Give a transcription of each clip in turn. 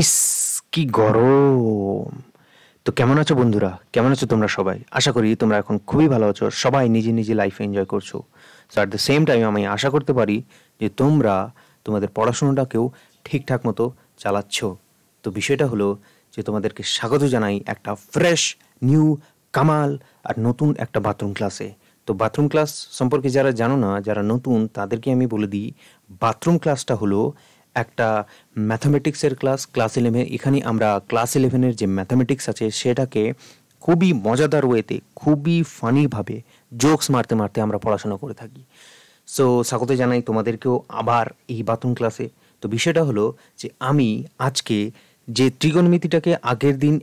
ইস কি গরম! তো কেমন আছো বন্ধুরা? কেমন আছো তোমরা সবাই? আশা করি তোমরা এখন খুবই ভালো আছো। সবাই নিজে লাইফ এনজয় করছো। So at the same time আমি আশা করতে পারি যে তোমরা তোমাদের পড়াশোনাটাকেও ঠিকঠাক মতো চালাচ্ছ। তো বিষয়টা হলো যে তোমাদেরকে স্বাগত জানাই একটা ফ্রেশ, নিউ, কামাল আর নতুন একটা বাথরুম ক্লাসে। তো বাথরুম ক্লাস সম্পর্কে যারা জানো না, যারা নতুন তাদেরকে আমি বলে দিই, বাথরুম ক্লাসটা হলো একটা ম্যাথামেটিক্সের ক্লাস 11। এখানে আমরা ক্লাস 11-এর যে ম্যাথামেটিক্স আছে সেটাকে খুবই মজাদার ওয়েতে, খুবই ফানিভাবে জোকস মারতে মারতে আমরা পড়াশোনা করে থাকি। সো স্বাগত জানাই তোমাদেরকেও আবার এই বাথরুম ক্লাসে। তো বিষয়টা হলো যে আমি আজকে যে ত্রিগোণমিতিটাকে আগের দিন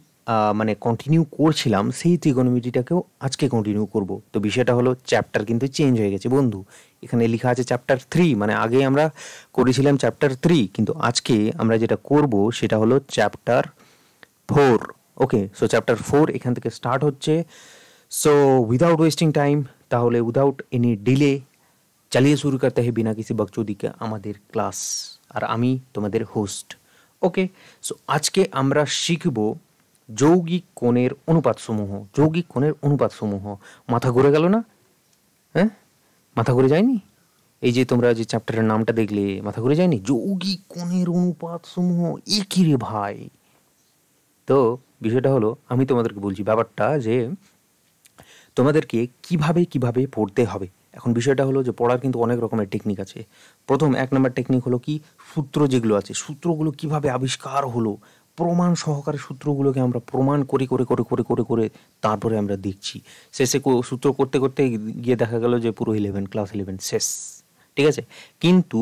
মানে কন্টিনিউ করছিলাম, সেই ত্রিগোণমিতিটাকেও আজকে কন্টিনিউ করব। তো বিষয়টা হলো চ্যাপ্টার কিন্তু চেঞ্জ হয়ে গেছে বন্ধু। এখানে লেখা আছে চ্যাপ্টার 3, মানে আগে আমরা করেছিলাম চ্যাপ্টার 3, কিন্তু আজকে আমরা যেটা করব সেটা হলো চ্যাপ্টার 4। ওকে, সো চ্যাপ্টার 4 এখান থেকে স্টার্ট হচ্ছে। সো উইদাউট ওয়েস্টিং টাইম, তাহলে উইদাউট এনি ডিলে চালিয়ে শুরু করতে হয় বিনা কিসি বকচোদি কে আমাদের ক্লাস। আর আমি তোমাদের হোস্ট। ওকে, সো আজকে আমরা শিখব যৌগিক কোণের অনুপাতসমূহ। যৌগিক কোণের অনুপাতসমূহ। মাথা ঘুরে গেল না? হ্যাঁ, মাথা ঘুরে যায়নি? এই যে তোমরা যে চ্যাপ্টারের নামটা দেখলে, মাথা ঘুরে যায়নি? যৌগিক কোণের অনুপাতসমূহ, এ কি রে ভাই! তো বিষয়টা হলো, আমি তোমাদেরকে বলছি ব্যাপারটা যে তোমাদেরকে কিভাবে পড়তে হবে। এখন বিষয়টা হলো যে পড়ার কিন্তু অনেক রকমের টেকনিক আছে। প্রথম 1 নম্বর টেকনিক হলো কি, সূত্র যেগুলো আছে, সূত্রগুলো কিভাবে আবিষ্কার হলো, প্রমাণ সহকারে সূত্রগুলোকে আমরা প্রমাণ করে তারপরে আমরা দেখছি। শেষে সূত্র করতে করতে গিয়ে দেখা গেল যে পুরো ক্লাস 11 শেষ। ঠিক আছে? কিন্তু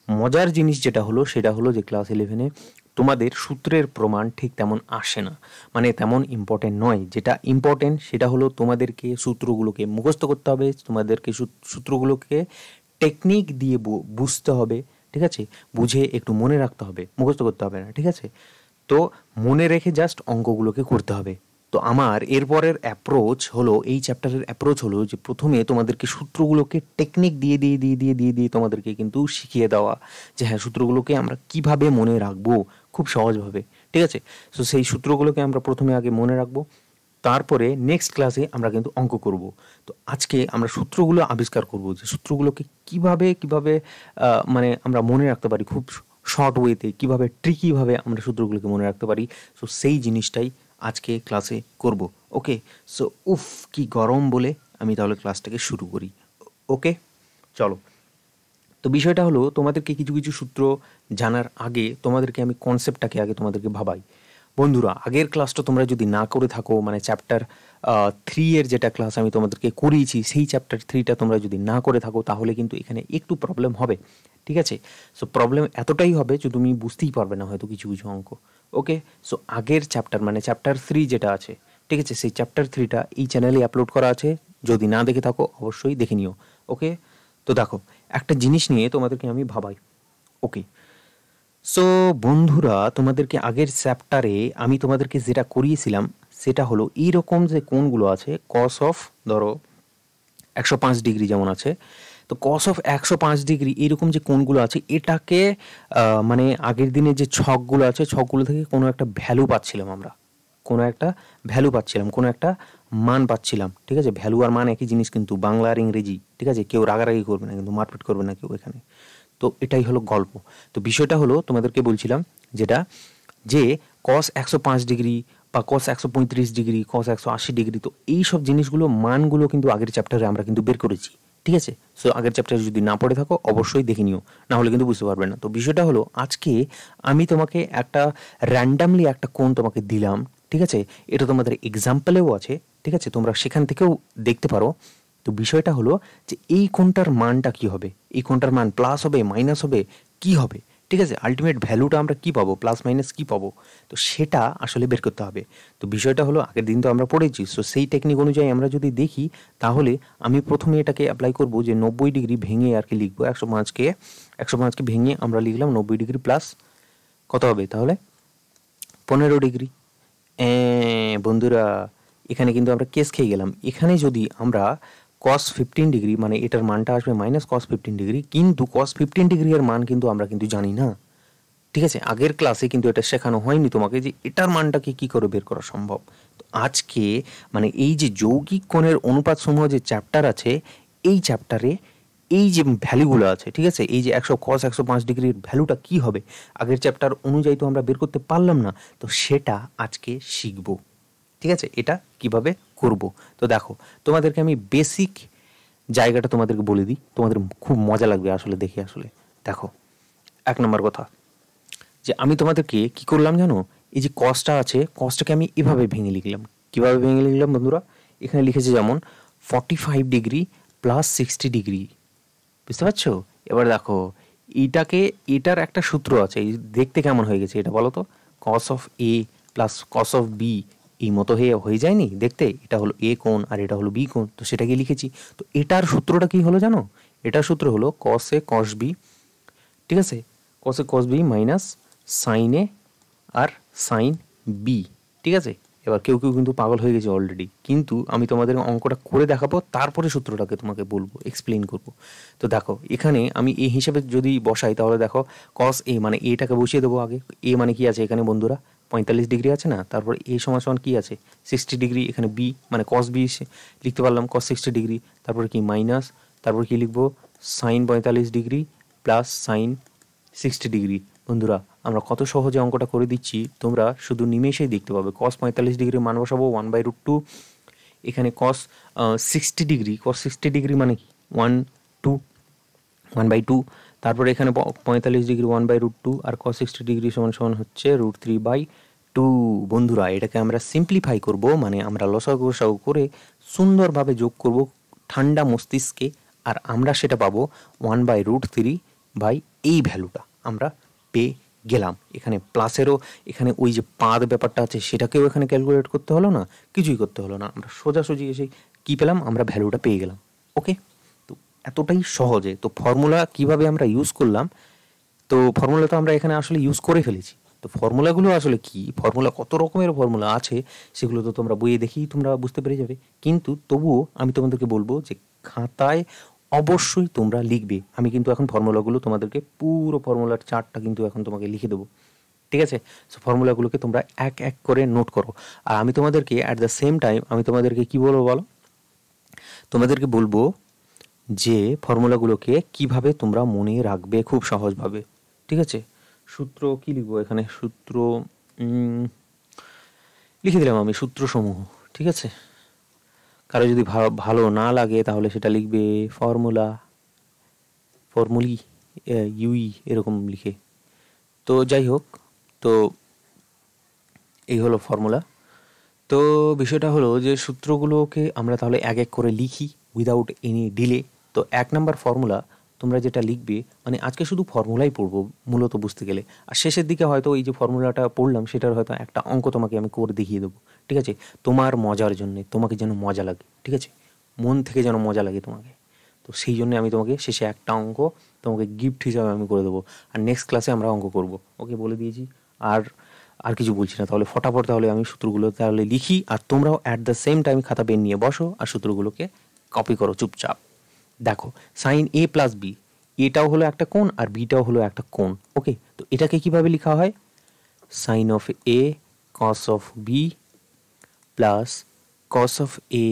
মজার জিনিস যেটা হলো সেটা হলো যে ক্লাস 11-এ তোমাদের সূত্রের প্রমাণ ঠিক তেমন আসে না, মানে তেমন ইম্পর্টেন্ট নয়। যেটা ইম্পর্টেন্ট সেটা হলো তোমাদেরকে সূত্রগুলোকে মুখস্থ করতে হবে, তোমাদেরকে সূত্রগুলোকে টেকনিক দিয়ে বুঝতে হবে। ঠিক আছে? বুঝে একটু মনে রাখতে হবে, মুখস্থ করতে হবে না। ঠিক আছে? তো মনে রেখে জাস্ট অঙ্কগুলোকে করতে হবে। তো আমার এরপরের অ্যাপ্রোচ হলো, এই চ্যাপ্টারের অ্যাপ্রোচ হলো যে প্রথমে তোমাদেরকে সূত্রগুলোকে টেকনিক দিয়ে তোমাদেরকে কিন্তু শিখিয়ে দেওয়া যে হ্যাঁ, সূত্রগুলোকে আমরা কিভাবে মনে রাখবো খুব সহজভাবে। ঠিক আছে? সো সেই সূত্রগুলোকে আমরা প্রথমে আগে মনে রাখবো, তারপরে নেক্সট ক্লাসে আমরা কিন্তু অঙ্ক করব। তো আজকে আমরা সূত্রগুলো আবিষ্কার করব, যে সূত্রগুলোকে কিভাবে মানে আমরা মনে রাখতে পারি খুব শর্ট ওয়েতে, কিভাবে ট্রিকিভাবে আমরা সূত্রগুলোকে মনে রাখতে পারি। সো সেই জিনিসটাই আজকে ক্লাসে করব। ওকে, সো উফ কি গরম বলে আমি তাহলে ক্লাসটাকে শুরু করি। ওকে, চলো। তো বিষয়টা হলো, তোমাদেরকে কিছু সূত্র জানার আগে তোমাদেরকে আমি কনসেপ্টটাকে আগে তোমাদেরকে ভাবাই। বন্ধুরা, আগের ক্লাসটা তোমরা যদি না করে থাকো, মানে চ্যাপ্টার 3 এর যেটা ক্লাস আমি তোমাদেরকে করিয়েছি, সেই চ্যাপ্টার 3টা তোমরা যদি না করে থাকো তাহলে কিন্তু এখানে একটু প্রবলেম হবে। ঠিক আছে? সো প্রবলেম এতটাই হবে যে তুমি বুঝতেই পারবে না হয়তো কিছু অঙ্ক। ওকে, সো আগের চ্যাপ্টার মানে চ্যাপ্টার 3 যেটা আছে, ঠিক আছে, সেই চ্যাপ্টার 3টা এই চ্যানেলে আপলোড করা আছে। যদি না দেখে থাকো অবশ্যই দেখে নিও। ওকে, তো দেখো, একটা জিনিস নিয়ে তোমাদেরকে আমি ভাবাই। ওকে, সো বন্ধুরা, তোমাদেরকে আগের চ্যাপ্টারে আমি তোমাদেরকে যেটা করিয়েছিলাম সেটা হলো এইরকম যে কোণগুলো আছে, কস অফ ধরো 105 ডিগ্রি যেমন আছে, তো কস অফ 105 ডিগ্রি এরকম যে কোণগুলো আছে, এটাকে মানে আগের দিনে যে ছকগুলো আছে, ছকগুলো থেকে কোনো একটা ভ্যালু পাচ্ছিলাম আমরা, কোনো একটা ভ্যালু পাচ্ছিলাম, কোনো একটা মান পাচ্ছিলাম। ঠিক আছে? ভ্যালু আর মান একই জিনিস কিন্তু, বাংলা আর ইংরেজি। ঠিক আছে? কেউ রাগারাগি করবে না কিন্তু, মারপিট করবে না কেউ এখানে। তো এটাই হলো গল্প। তো বিষয়টা হলো, তোমাদেরকে বলছিলাম যেটা, যে কস 105 ডিগ্রি বা কস 135 ডিগ্রি, কস 180 ডিগ্রি, তো এই সব জিনিসগুলো মানগুলো কিন্তু আগের চ্যাপ্টারে আমরা কিন্তু বের করেছি। ঠিক আছে? সো আগের চ্যাপ্টারে যদি না পড়ে থাকো অবশ্যই দেখে নিও, না হলে কিন্তু বুঝতে পারবে না। তো বিষয়টা হলো, আজকে আমি তোমাকে একটা র্যান্ডামলি একটা কোণ তোমাকে দিলাম। ঠিক আছে? এটা তোমাদের এক্সাম্পলেও আছে। ঠিক আছে? তোমরা সেখান থেকেও দেখতে পারো। তো বিষয়টা হলো যে এই কোণটার মানটা কি হবে, এই কোণটার মান প্লাস হবে, মাইনাস হবে, কি হবে? ঠিক আছে? আলটিমেট ভ্যালুটা আমরা কি পাবো, প্লাস মাইনাস কি পাবো, তো সেটা আসলে বের করতে হবে। তো বিষয়টা হলো, আগের দিন তো আমরা পড়েছি, সো সেই টেকনিক অনুযায়ী আমরা যদি দেখি, তাহলে আমি প্রথমে এটাকে অ্যাপ্লাই করব যে 90 ডিগ্রি ভেঙে আর কি লিখবো, 105কে ভেঙে আমরা লিখলাম 90 ডিগ্রি প্লাস কত হবে তাহলে 15 ডিগ্রি। বন্ধুরা, এখানে কিন্তু আমরা কেস খেয়ে গেলাম। এখানে যদি আমরা কস 15 ডিগ্রি, মানে এটার মানটা আসবে মাইনাস কস 15 ডিগ্রি, কিন্তু কস 15 ডিগ্রি এর মান কিন্তু আমরা কিন্তু জানি না। ঠিক আছে? আগের ক্লাসে কিন্তু এটা শেখানো হয়নি তোমাকে যে এটার মানটাকে কি করে বের করা সম্ভব। তো আজকে মানে এই যে যৌগিক কোণের অনুপাতসমূহ যে চ্যাপ্টার আছে, এই চ্যাপ্টারে এই যে ভ্যালুগুলো আছে, ঠিক আছে? এই যে 100 cos 105 ডিগ্রির ভ্যালুটা কি হবে? আগের চ্যাপ্টার অনুযায়ী তো আমরা বের করতে পারলাম না। তো সেটা আজকে শিখব। ঠিক আছে? এটা কিভাবে করব? তো দেখো, তোমাদেরকে আমি বেসিক জায়গাটা তোমাদেরকে বলে দিই, তোমাদের খুব মজা লাগবে আসলে দেখে। আসলে দেখো, 1 নম্বর কথা যে আমি তোমাদেরকে কি করলাম জানো, এই যে কসটা আছে, কসটাকে আমি এভাবে ভেঙে লিখলাম। কিভাবে ভেঙে লিখলাম বন্ধুরা? এখানে লিখেছে যেমন 45 ডিগ্রি প্লাস 60 ডিগ্রি, বুঝতে পারছো? এবার দেখো, এটার একটা সূত্র আছে, এই দেখতে কেমন হয়ে গেছে এটা বলো তো? Cos of A plus cos of B এই মতো হয়ে যায়নি দেখতে? এটা হলো এ কোণ আর এটা হলো বি কোণ, তো সেটাকে লিখেছি। তো এটার সূত্রটা কি হলো জানো? এটার সূত্র হলো কস এ কস বি, ঠিক আছে? কস এ কস বি মাইনাস সাইন এ আর সাইন বি, ঠিক আছে? এবার কেউ কেউ কিন্তু পাগল হয়ে গেছে অলরেডি, কিন্তু আমি তোমাদের অঙ্কটা করে দেখাবো, তারপরে সূত্রটাকে তোমাকে বলবো, এক্সপ্লেন করব। তো দেখো, এখানে আমি এ হিসাবে যদি বসাই তাহলে দেখো কস এ মানে এটাকে বসিয়ে দেবো আগে। এ মানে কি আছে এখানে বন্ধুরা? 45 ডিগ্রি আছে না? তারপর এ সমান সমান কি আছে? 60 ডিগ্রি। এখানে বি মানে কস বি লিখতে পারলাম, কস 60 ডিগ্রি। তারপরে কি মাইনাস, তারপর কি লিখবো? Sine 45 degree plus sine 60 degree. বন্ধুরা, আমরা কত সহজে অঙ্কটা করে দিচ্ছি, তোমরা শুধু নিমেষেই দেখতে পাবে। কস 45 ডিগ্রির মান বসাবো 1/√2। এখানে কস 60 ডিগ্রি, কস 60 ডিগ্রি মানে কি? 1/2। তারপরে এখানে 45 ডিগ্রি 1/√2 আর কস 60 ডিগ্রি সমান সমান হচ্ছে √3/2। বন্ধুরা, এটাকে আমরা সিম্পলিফাই করব, মানে আমরা লসাগু গসাগু করে সুন্দরভাবে যোগ করব ঠান্ডা মস্তিষ্কে, আর আমরা সেটা পাবো 1/√3 এই ভ্যালুটা আমরা পেয়ে গেলাম। এখানে প্লাসেরও এখানে ওই যে পাদ ব্যাপারটা আছে সেটাকেও এখানে ক্যালকুলেট করতে হলো না, কিছুই করতে হলো না, আমরা সোজাসুজি এসে কি পেলাম? আমরা ভ্যালুটা পেয়ে গেলাম। ওকে, তো এতটাই সহজে। তো ফর্মুলা কিভাবে আমরা ইউজ করলাম, তো ফর্মুলা তো আমরা এখানে আসলে ইউজ করে ফেলেছি। তো ফর্মুলাগুলো আসলে কি, ফর্মুলা কত রকমের ফর্মুলা আছে সেগুলো তো তোমরা বইয়ে দেখেই তোমরা বুঝতে পেরে যাবে, কিন্তু তবুও আমি তোমাদেরকে বলবো যে খাতায় অবশ্যই তোমরা লিখবে। আমি কিন্তু এখন ফর্মুলাগুলো তোমাদেরকে পুরো ফর্মুলার চার্টটা কিন্তু এখন তোমাকে লিখে দেবো, ঠিক আছে? সো ফর্মুলাগুলোকে তোমরা এক এক করে নোট করো। আর আমি তোমাদেরকে অ্যাট দ্য সেম টাইম আমি তোমাদেরকে কি বলবো বলো? তোমাদেরকে বলবো যে ফর্মুলাগুলোকে কিভাবে তোমরা মনে রাখবে খুব সহজভাবে, ঠিক আছে? সূত্র কি লিখবো এখানে? সূত্র লিখে দিলাম আমি সূত্রসমূহ, ঠিক আছে? কারো যদি ভালো না লাগে তাহলে সেটা লিখবে ফর্মুলি ইউই এরকম লিখে। তো যাই হোক, তো এই হলো ফর্মুলা। তো বিষয়টা হলো যে সূত্রগুলোকে আমরা তাহলে এক এক করে লিখি উইদাউট এনি ডিলে। তো 1 নাম্বার ফর্মুলা তোমরা যেটা লিখবে, মানে আজকে শুধু ফর্মুলাই পড়বো মূলত বুঝতে গেলে, আর শেষের দিকে হয়তো এই যে ফর্মুলাটা পড়লাম সেটার হয়তো একটা অঙ্ক তোমাকে আমি করে দেখিয়ে দেবো, ঠিক আছে? তোমার মজার জন্যে, তোমাকে যেন মজা লাগে, ঠিক আছে? মন থেকে যেন মজা লাগে তোমাকে। তো সেই জন্য আমি তোমাকে শেষে একটা অঙ্ক তোমাকে গিফট হিসাবে আমি করে দেবো। আর নেক্সট ক্লাসে আমরা অঙ্ক করব, ওকে? বলে দিয়েছি। আর আর কিছু বলছি না, তাহলে ফটাফট তাহলে আমি সূত্রগুলো তাহলে লিখি, আর তোমরাও অ্যাট দ্য সেম টাইম খাতা পেন নিয়ে বসো আর সূত্রগুলোকে কপি করো চুপচাপ। দেখো, সাইন এ প্লাস বি, এটাও হলো একটা কোণ আর বিটাও হলো একটা কোণ, ওকে? তো এটাকে কিভাবে লেখা হয়? Sine of A cos of B plus cos of A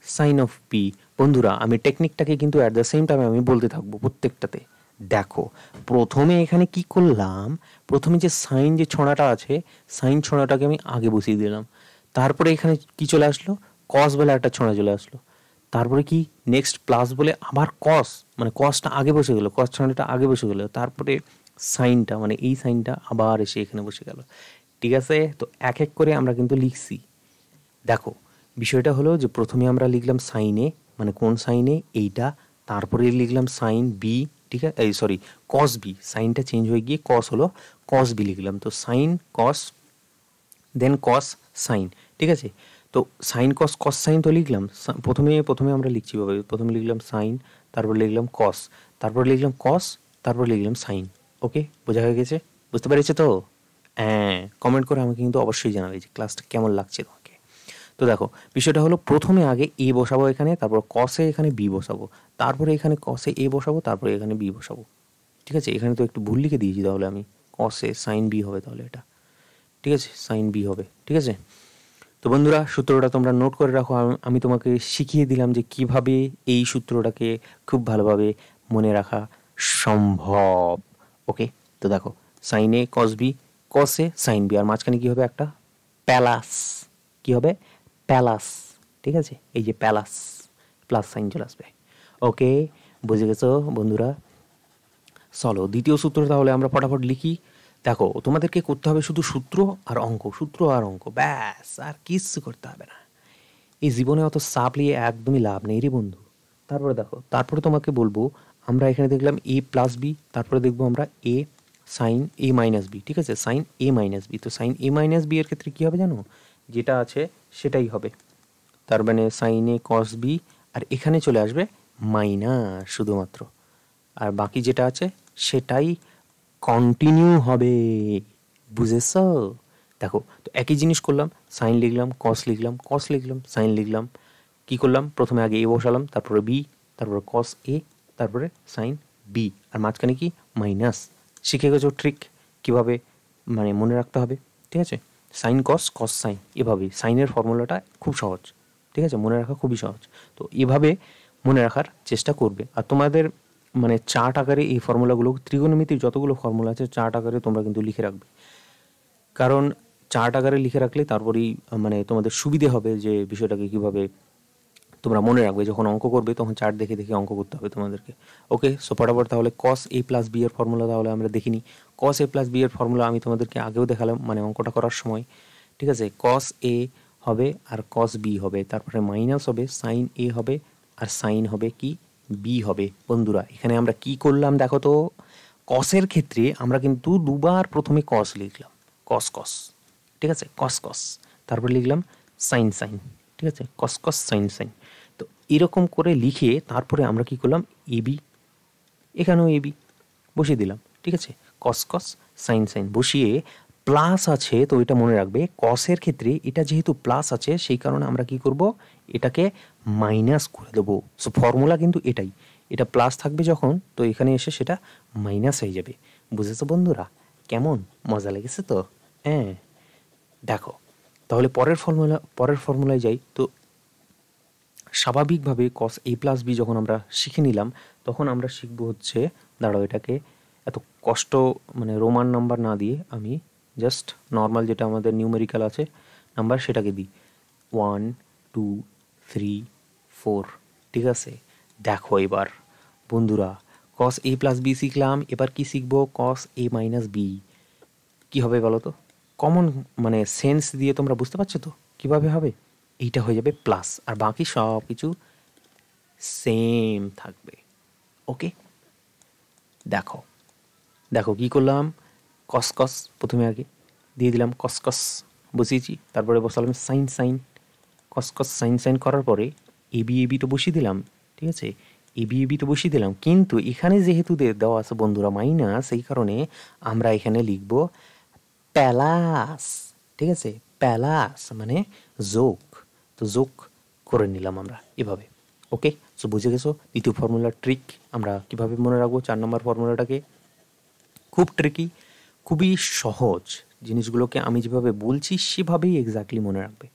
sine of B. বন্ধুরা, আমি টেকনিকটাকে কিন্তু অ্যাট দ্য সেম টাইম আমি বলতে থাকবো প্রত্যেকটাতে। দেখো, প্রথমে এখানে কি করলাম, প্রথমে যে সাইন যে ছড়াটা আছে, সাইন ছড়াটাকে আমি আগে বসিয়ে দিলাম। তারপরে এখানে কি চলে আসলো? কস বলে একটা ছড়া চলে আসলো। তারপরে কি নেক্সট প্লাস বলে আবার কস, মানে কসটা আগে বসে গেল, কস ছড়াটা আগে বসে গেল। তারপরে সাইনটা মানে এই সাইনটা আবার এসে এখানে বসে গেল, ঠিক আছে? তো এক এক করে আমরা কিন্তু লিখছি। দেখো, বিষয়টা হলো যে প্রথমে আমরা লিখলাম সাইনে, মানে কোন সাইনে এইটা, তারপরে লিখলাম সাইন বি, ঠিক আছে? এই সরি, কস বি, সাইনটা চেঞ্জ হয়ে গিয়ে কস হলো, কস বি লিখলাম। তো সাইন কস দেন কস সাইন, ঠিক আছে? তো সাইন কস কস সাইন তো লিখলাম। প্রথমে আমরা লিখছি ভাবে, প্রথমে লিখলাম সাইন, তারপর লিখলাম কস, তারপর লিখলাম কস, তারপর লিখলাম সাইন। ওকে, বোঝা হয়ে গেছে? বুঝতে পেরেছো তো? হ্যাঁ, কমেন্ট করে আমাকে কিন্তু অবশ্যই জানাবে যে ক্লাসটা কেমন লাগছে তোমাকে। তো দেখো, বিষয়টা হলো প্রথমে আগে এ বসাবো এখানে, তারপর কসে এখানে বি বসাবো, তারপরে এখানে কসে এ বসাবো, তারপরে এখানে বি বসাবো, ঠিক আছে? এখানে তো একটু ভুল লিখে দিয়েছি তাহলে আমি, কস এ সাইন বি হবে তাহলে এটা, ঠিক আছে, সাইন বি হবে, ঠিক আছে। তো বন্ধুরা সূত্রটা তোমরা নোট করে রাখো, আমি তোমাকে শিখিয়ে দিলাম যে কিভাবে এই সূত্রটাকে খুব ভালোভাবে মনে রাখা সম্ভব। ওকে, তো দেখো সাইন এ কস বি, কস এ সাইন বি, আর মাঝখানে কী হবে একটা প্যালাস, কী হবে প্যালাস, ঠিক আছে, এই যে প্যালাস প্লাস সাইন চলে আসবে। ওকে, বুঝে গেছো বন্ধুরা? চলো দ্বিতীয় সূত্র তাহলে আমরা ফটাফট লিখি। দেখো তোমাদেরকে করতে হবে শুধু সূত্র আর অঙ্ক, সূত্র আর অঙ্ক, ব্যাস, আর কিচ্ছু করতে হবে না। এই জীবনে অত চাপ নিয়ে একদমই লাভ নেই রে বন্ধু। তারপরে দেখো, তারপরে তোমাকে বলবো, আমরা এখানে দেখলাম এ প্লাস বি, তারপরে দেখবো আমরা এ সাইন এ মাইনাস বি, ঠিক আছে, সাইন এ মাইনাস বি। তো সাইন এ মাইনাস বি এর ক্ষেত্রে কী হবে জানো, যেটা আছে সেটাই হবে, তার মানে সাইন এ কস বি, আর এখানে চলে আসবে মাইনাস শুধুমাত্র, আর বাকি যেটা আছে সেটাই কন্টিনিউ হবে, বুঝেছ? দেখো তো একই জিনিস করলাম, সাইন লিখলাম, কস লিখলাম, কস লিখলাম, সাইন লিখলাম, কি করলাম, প্রথমে আগে এ বসালাম, তারপরে বি, তারপরে কস এ, তারপরে সাইন বি, আর মাঝখানে কি মাইনাস। শিখে গেছো ট্রিক কীভাবে মানে মনে রাখতে হবে, ঠিক আছে, সাইন কস, কস সাইন, এভাবেই সাইনের ফর্মুলাটা খুব সহজ, ঠিক আছে, মনে রাখা খুবই সহজ। তো এভাবে মনে রাখার চেষ্টা করবে, আর তোমাদের মানে চার্ট আকারে এই ফর্মুলাগুলো, ত্রিকোণমিতির যতগুলো ফর্মুলা আছে চার্ট আকারে তোমরা কিন্তু লিখে রাখবে, কারণ চার্ট আকারে লিখে রাখলে তারপরেই মানে তোমাদের সুবিধে হবে যে বিষয়টাকে কীভাবে তোমরা মনে রাখবে, যখন অঙ্ক করবে তখন চার্ট দেখে দেখে অঙ্ক করতে হবে তোমাদেরকে। ওকে, সো ফটাফট তাহলে কস এ প্লাস বি এর ফর্মুলা তাহলে আমরা দেখিনি। কস এ প্লাস বি এর ফর্মুলা আমি তোমাদেরকে আগেও দেখালাম মানে অঙ্কটা করার সময়, ঠিক আছে, কস এ হবে আর কস বি হবে, তারপরে মাইনাস হবে, সাইন এ হবে আর সাইন হবে কি বি হবে। বন্ধুরা এখানে আমরা কি করলাম দেখো তো, কসের ক্ষেত্রে আমরা কিন্তু দুবার প্রথমে কস লিখলাম, কস কস, ঠিক আছে, কস কস, তারপর লিখলাম সাইন সাইন, ঠিক আছে, কস কস সাইন সাইন। তো এরকম করে লিখে তারপরে আমরা কি করলাম, এবি, এখানেও এবি বসিয়ে দিলাম, ঠিক আছে, কস কস সাইন সাইন বসিয়ে প্লাস আছে, তো এটা মনে রাখবে কসের ক্ষেত্রে এটা যেহেতু প্লাস আছে সেই কারণে আমরা কি করব, এটাকে মাইনাস করে দেবো। সো ফর্মুলা কিন্তু এটাই, এটা প্লাস থাকবে যখন, তো এখানে এসে সেটা মাইনাস হয়ে যাবে। বুঝেছো বন্ধুরা? কেমন মজা লেগেছে তো? হ্যাঁ, দেখো তাহলে পরের ফর্মুলায় যাই। তো স্বাভাবিকভাবে কস এ প্লাস বি যখন আমরা শিখে নিলাম, তখন আমরা শিখবো হচ্ছে, দাঁড়াও এটাকে এত কষ্ট মানে রোমান নাম্বার না দিয়ে আমি জাস্ট নর্মাল যেটা আমাদের নিউমেরিক্যাল আছে নাম্বার সেটাকে দিই, 1 2 3 4, ঠিক আছে। দেখো এবার বন্ধুরা, কস এ প্লাস বি শিখলাম, এবার কি শিখবো, কস এ মাইনাস বি। কী হবে বলো তো, কমন মানে সেন্স দিয়ে তোমরা বুঝতে পারছো তো কীভাবে হবে, এইটা হয়ে যাবে প্লাস, আর বাকি সব কিছু সেম থাকবে। ওকে, দেখো দেখো কী করলাম, কস কস প্রথমে আগে দিয়ে দিলাম, কস কস বসিয়েছি, তারপরে বসালাম sign sign, cos cos sign sign করার পরে এবি এবি তো বসিয়ে দিলাম, ঠিক আছে, এবি এবি তো বসিয়ে দিলাম, কিন্তু এখানে যেহেতু দেওয়া আছে বন্ধুরা মাইনাস, এই কারণে আমরা এখানে লিখব প্যালাস, ঠিক আছে, প্যালাস মানে যোগ, তো যোগ করে নিলাম আমরা এভাবে। ওকে, সো বুঝে গেছো দ্বিতীয় ফর্মুলার ট্রিক আমরা কিভাবে মনে রাখবো। 4 নম্বর ফর্মুলাটাকে খুব ট্রিকি, খুবই সহজ, জিনিসগুলোকে আমি যেভাবে বলছি সেভাবেই এক্স্যাক্টলি মনে রাখবে,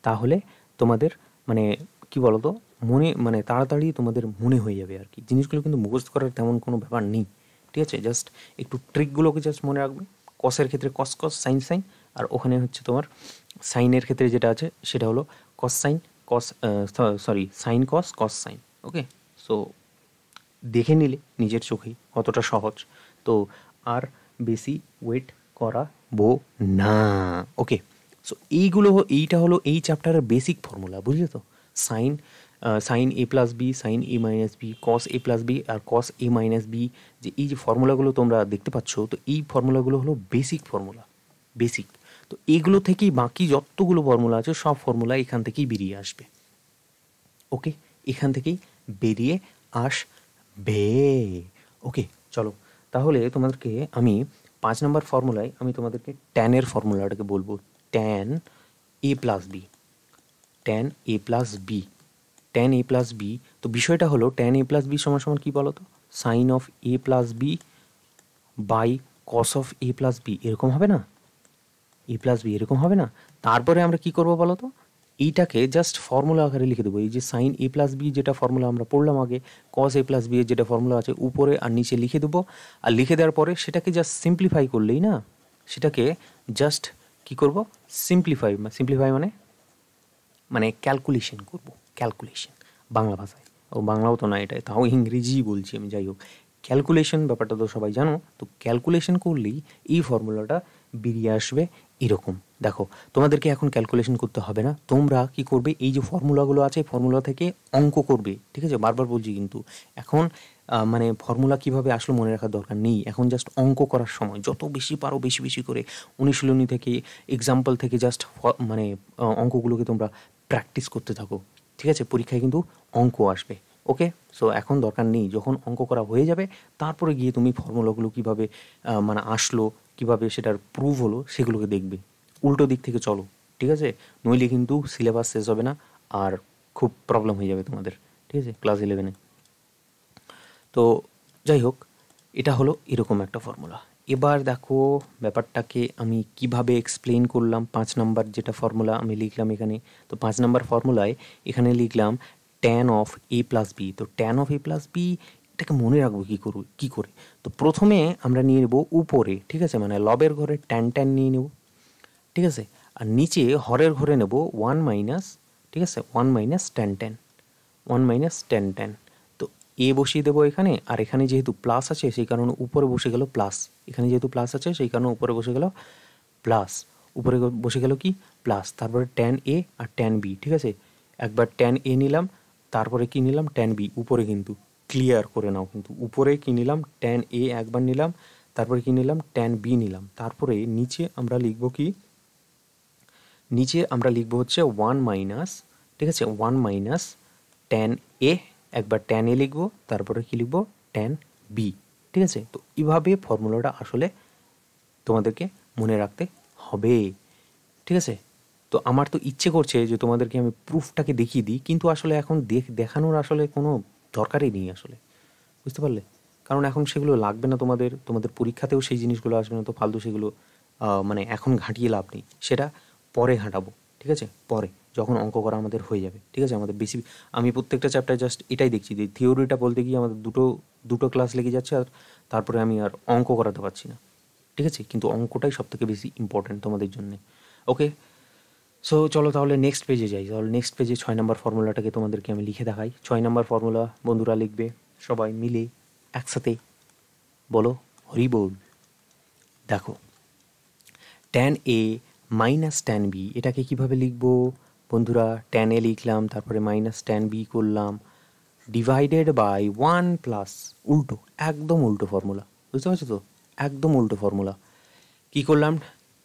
তাহলে তোমাদের মানে কি বলতো মনে মানে তাড়াতাড়ি তোমাদের মনে হয়ে যাবে আর কি। জিনিসগুলো কিন্তু মুখস্থ করার তেমন কোনো ব্যাপার নেই, ঠিক আছে, জাস্ট একটু ট্রিকগুলোকে জাস্ট মনে রাখবে। কসের ক্ষেত্রে কস কস সাইন সাইন, আর ওখানে হচ্ছে তোমার সাইনের ক্ষেত্রে যেটা আছে সেটা হলো cos sine cos, sorry sine cos cos sine. Okay, so দেখে নিলে নিজের চোখেই কতটা সহজ, তো আর বেশি ওয়েট করাবো না। ওকে, সো এইটা হলো এই চ্যাপ্টারের বেসিক ফর্মুলা, বুঝলে তো, sign sign A plus B, sign A minus B, cos A plus B R cos A minus B, যে এই যে ফর্মুলাগুলো তোমরা দেখতে পাচ্ছ, তো এই ফর্মুলাগুলো হলো বেসিক ফর্মুলা, বেসিক। তো এইগুলো থেকেই বাকি যতগুলো ফর্মুলা আছে সব ফর্মুলা এখান থেকেই বেরিয়ে আসবে। ওকে, এখান থেকেই বেরিয়ে আসবে। ওকে, চলো তাহলে তোমাদেরকে আমি 5 নম্বর ফর্মুলায় আমি তোমাদেরকে ট্যানের ফর্মুলাটাকে বলবো, tan A plus B, tan A plus B, tan A plus B. তো বিষয়টা হলো ট্যান এ প্লাস বি সমান সমান কী বলো তো, sine of A plus B by cos of A plus B এরকম হবে না, এ প্লাস বি এরকম হবে না। তারপরে আমরা কি করব বলো তো, এইটাকে জাস্ট ফর্মুলা আকারে লিখে দেবো। এই যে সাইন এ প্লাস বি যেটা ফর্মুলা আমরা পড়লাম আগে, কস এ প্লাস বি এর যেটা ফর্মুলা আছে উপরে আর নিচে লিখে দেবো। আর লিখে দেওয়ার পরে সেটাকে জাস্ট সিম্পলিফাই করলেই না, সেটাকে জাস্ট কি করব, সিম্পলিফাই মানে মানে ক্যালকুলেশন করব, ক্যালকুলেশন বাংলা ভাষায়, ও বাংলাও তো না এটা, তাও ইংরেজি বলছি আমি, যাই হোক ক্যালকুলেশন ব্যাপারটা তো সবাই জানো। তো ক্যালকুলেশন করলেই এই ফর্মুলাটা বেরিয়ে আসবে এরকম। দেখো তোমাদেরকে এখন ক্যালকুলেশন করতে হবে না, তোমরা কি করবে, এই যে ফর্মুলাগুলো আছে ফর্মুলা থেকে অঙ্ক করবে, ঠিক আছে, বারবার বলছি কিন্তু এখন মানে ফর্মুলা কীভাবে আসলে মনে রাখার দরকার নেই, এখন জাস্ট অঙ্ক করার সময় যত বেশি পারো বেশি বেশি করে অনুশীলনী থেকে এক্সাম্পল থেকে জাস্ট মানে অঙ্কগুলোকে তোমরা প্র্যাকটিস করতে থাকো, ঠিক আছে, পরীক্ষায় কিন্তু অঙ্ক আসবে। ওকে, সো এখন দরকার নেই, যখন অঙ্ক করা হয়ে যাবে তারপরে গিয়ে তুমি ফর্মুলাগুলো কীভাবে মানে আসলো, কীভাবে সেটার প্রুভ হলো সেগুলোকে দেখবে, উল্টো দিক থেকে চলো, ঠিক আছে, নইলে কিন্তু সিলেবাস শেষ হবে না আর খুব প্রবলেম হয়ে যাবে তোমাদের, ঠিক আছে, ক্লাস 11-এ। তো যাই হোক, এটা হলো এরকম একটা ফর্মুলা। এবার দেখো ব্যাপারটাকে আমি কিভাবে এক্সপ্লেন করলাম। 5 নাম্বার যেটা ফর্মুলা আমি লিখলাম এখানে, তো 5 নাম্বার ফর্মুলায় এখানে লিখলাম tan of A plus B. তো tan of A plus B এটাকে মনে রাখবো কী করে, তো প্রথমে আমরা নিয়ে নেব উপরে, ঠিক আছে, মানে লবের ঘরে ট্যান ট্যান নিয়ে নেব, ঠিক আছে, আর নিচে হরের ঘরে নেব 1 মাইনাস, ঠিক আছে, 1 minus tan tan, 1 minus tan tan. তো এ বসিয়ে দেবো এখানে, আর এখানে যেহেতু প্লাস আছে সেই কারণে উপরে বসে গেল প্লাস, এখানে যেহেতু প্লাস আছে সেই কারণে উপরে বসে গেল প্লাস, উপরে বসে গেল কি প্লাস, তারপরে ট্যান এ আর ট্যান বি, ঠিক আছে, একবার ট্যান এ নিলাম, তারপরে কি নিলাম ট্যান বি, উপরে কিন্তু ক্লিয়ার করে নাও, কিন্তু উপরে কি নিলাম ট্যান এ একবার নিলাম, তারপরে কি নিলাম ট্যান বি নিলাম, তারপরে নিচে আমরা লিখব কি, নিচে আমরা লিখব হচ্ছে 1 মাইনাস, ঠিক আছে, 1 মাইনাস ট্যান এ, একবার ট্যান এ লিখবো, তারপরে কি লিখবো ট্যান বি, ঠিক আছে। তো এইভাবে ফর্মুলাটা আসলে তোমাদেরকে মনে রাখতে হবে, ঠিক আছে। তো আমার তো ইচ্ছে করছে যে তোমাদেরকে আমি প্রুফটাকে দেখিয়ে দিই, কিন্তু আসলে এখন দেখানোর আসলে কোনো দরকারই নেই আসলে, বুঝতে পারলে, কারণ এখন সেগুলো লাগবে না তোমাদের, তোমাদের পরীক্ষাতেও সেই জিনিসগুলো আসবে না, তো ফালতু সেগুলো মানে এখন ঘাঁটিয়ে লাভ নেই, সেটা পরে ঘাঁটাবো, ঠিক আছে, পরে যখন অঙ্ক করা আমাদের হয়ে যাবে, ঠিক আছে। আমাদের বেশি, আমি প্রত্যেকটা চ্যাপ্টারে জাস্ট এটাই দেখছি যে থিওরিটা বলতে গিয়ে আমাদের দুটো ক্লাস লেগে যাচ্ছে, আর তারপরে আমি আর অঙ্ক করাতে পারছি না, ঠিক আছে, কিন্তু অঙ্কটাই সবথেকে বেশি ইম্পর্ট্যান্ট তোমাদের জন্যে। ওকে, সো চলো তাহলে নেক্সট পেজে যাই। তাহলে নেক্সট পেজে 6 নম্বর ফর্মুলাটাকে তোমাদেরকে আমি লিখে দেখাই। 6 নম্বর ফর্মুলা বন্ধুরা লিখবে সবাই মিলে একসাথে, বলো হরি বল। দেখো tan A minus tan B, এটাকে কীভাবে লিখবো বন্ধুরা, ট্যান এ লিখলাম, তারপরে মাইনাস ট্যান বি করলাম, ডিভাইডেড বাই 1 প্লাস, উল্টো, একদম উল্টো ফর্মুলা, বুঝতে পারছো তো, একদম উল্টো ফর্মুলা। কী করলাম,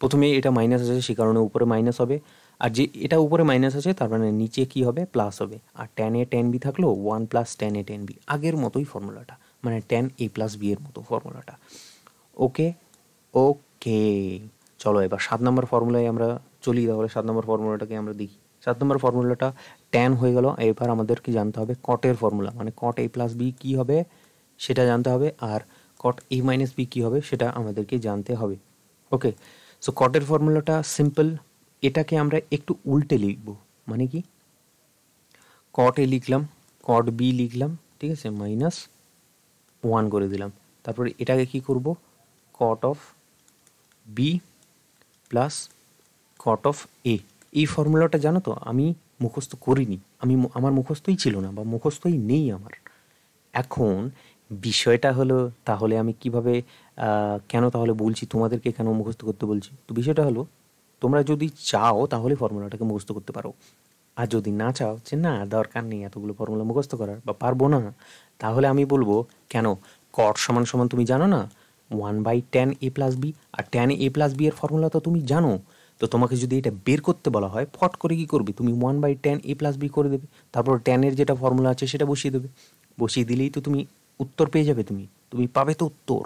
প্রথমে এটা মাইনাস আছে সে কারণে উপরে মাইনাস হবে, আর যে এটা উপরে মাইনাস আছে তার মানে নিচে কি হবে প্লাস হবে, আর ট্যান এ ট্যান বি থাকলো 1 plus tan A tan B, আগের মতোই ফর্মুলাটা, মানে ট্যান এ প্লাস বি এর মতো ফর্মুলাটা। ওকে ওকে, চলো এবার 7 নম্বর ফর্মুলায় আমরা চলি। তাহলে 7 নম্বর ফর্মুলাটাকে আমরা দেখি। 7 নম্বর ফর্মুলাটা ট্যান হয়ে গেল, এবার আমাদের কি জানতে হবে কটের ফর্মুলা, মানে কট এ প্লাস বি কী হবে সেটা জানতে হবে, আর কট এ মাইনাস বি কী হবে সেটা আমাদেরকে জানতে হবে। ওকে, সো কটের ফর্মুলাটা সিম্পল, এটাকে আমরা একটু উল্টে লিখব, মানে কি কট এ লিখলাম, কট বি লিখলাম, ঠিক আছে, মাইনাস 1 করে দিলাম, তারপরে এটাকে কি করব cot of B plus cot of A. এই ফর্মুলাটা জানো তো আমি মুখস্থ করিনি, আমার মুখস্থই ছিল না বা মুখস্থই নেই আমার। এখন বিষয়টা হলো তাহলে আমি কিভাবে কেন তাহলে বলছি তোমাদেরকে কেন মুখস্থ করতে বলছি, তো বিষয়টা হলো তোমরা যদি চাও তাহলে ফর্মুলাটাকে মুখস্থ করতে পারো, আর যদি না চাও যে না দরকার নেই এতগুলো ফর্মুলা মুখস্থ করার বা পারবো না, তাহলে আমি বলবো কেন, কট সমান সমান তুমি জানো না 1/tan a প্লাস বি, আর tan a প্লাস বি এর ফর্মুলা তো তুমি জানো, তো তোমাকে যদি এটা বের করতে বলা হয় ফট করে কী করবে তুমি 1/tan a প্লাস বি করে দেবে, তারপর ট্যানের যেটা ফর্মুলা আছে সেটা বসিয়ে দেবে, বসিয়ে দিলেই তো তুমি উত্তর পেয়ে যাবে, তুমি পাবে তো উত্তর।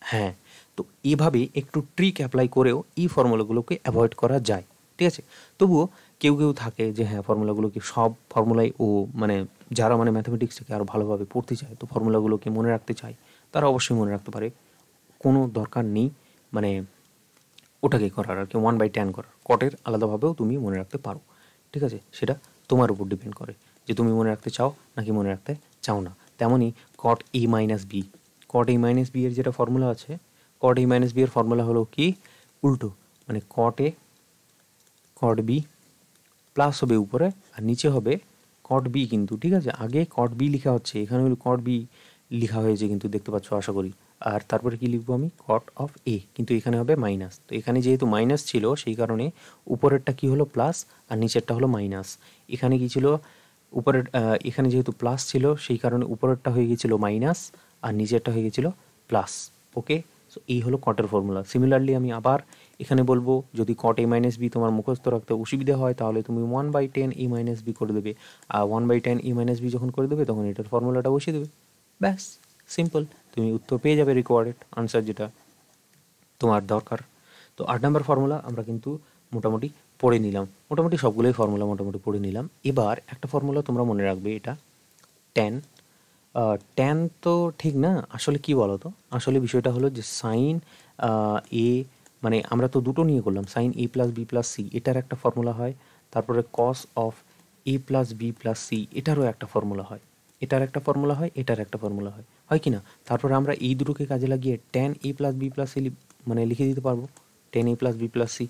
হ্যাঁ, তো এভাবে একটু ট্রিক অ্যাপ্লাই করেও এই ফর্মুলাগুলোকে অ্যাভয়েড করা যায়, ঠিক আছে। তবুও কেউ থাকে যে হ্যাঁ ফর্মুলাগুলোকে সব ফর্মুলাই ও মানে যারা মানে ম্যাথামেটিক্সটাকে আরও ভালোভাবে পড়তে চায়, তো ফর্মুলাগুলোকে মনে রাখতে চায়, তারা অবশ্যই মনে রাখতে পারে। কোনো দরকার নেই মানে ওটাকে করার আর কি, 1/tan করার। কটের আলাদাভাবেও তুমি মনে রাখতে পারো, ঠিক আছে? সেটা তোমার উপর ডিপেন্ড করে যে তুমি মনে রাখতে চাও নাকি মনে রাখতে চাও না। তেমনই কট এ মাইনাস বি, কট এ মাইনাস বি এর যেটা ফর্মুলা আছে, কট এ মাইনাস বি এর ফর্মুলা হলো কি উল্টো, মানে কট এ কট বি প্লাস হবে উপরে আর নিচে হবে কট বি, কিন্তু ঠিক আছে আগে কট বি লেখা হচ্ছে, এখানে হলো কট বি লেখা হয়েছে কিন্তু দেখতে পাচ্ছ আশা করি। আর তারপরে কি লিখবো আমি, কট অফ এ, কিন্তু এখানে হবে মাইনাস। তো এখানে যেহেতু মাইনাস ছিল সেই কারণে উপরেরটা কি হলো প্লাস আর নিচেরটা হলো মাইনাস। এখানে কি ছিল উপরের এখানে যেহেতু প্লাস ছিল সেই কারণে উপরেরটা হয়ে গেছিলো মাইনাস আর নিচেরটা হয়ে গেছিলো প্লাস। ওকে, সো এই হলো কটের ফর্মুলা। সিমিলারলি আমি আবার এখানে বলবো, যদি কট এ মাইনাস বি তোমার মুখস্থ রাখতে অসুবিধা হয় তাহলে তুমি 1/10 এ মাইনাস বি করে দেবে, আর 1/10 এ মাইনাস বি যখন করে দেবে তখন এটার ফর্মুলাটা বসিয়ে দেবে, ব্যাস সিম্পল, তুমি উত্তর পেয়ে যাবে, রিকোয়ার্ড আনসার যেটা তোমার দরকার। তো 8 নম্বর ফর্মুলা আমরা কিন্তু মোটামুটি পড়ে নিলাম, মোটামুটি সবগুলোই ফর্মুলা মোটামুটি পড়ে নিলাম। এবার একটা ফর্মুলা তোমরা মনে রাখবে, এটা ট্যান। ট্যান তো ঠিক না, আসলে কি বলো তো, আসলে বিষয়টা হলো যে সাইন এ, মানে আমরা তো দুটো নিয়ে করলাম, sine A plus B plus C এটার একটা ফর্মুলা হয়, তারপরে cos of A plus B plus C এটারও একটা ফর্মুলা হয়, এটার একটা ফর্মুলা হয়, এটার একটা ফর্মুলা হয়, হয় কি না? তারপরে আমরা এই দুটোকে কাজে লাগিয়ে tan A plus B plus C মানে লিখে দিতে পারবো, tan A plus B plus C,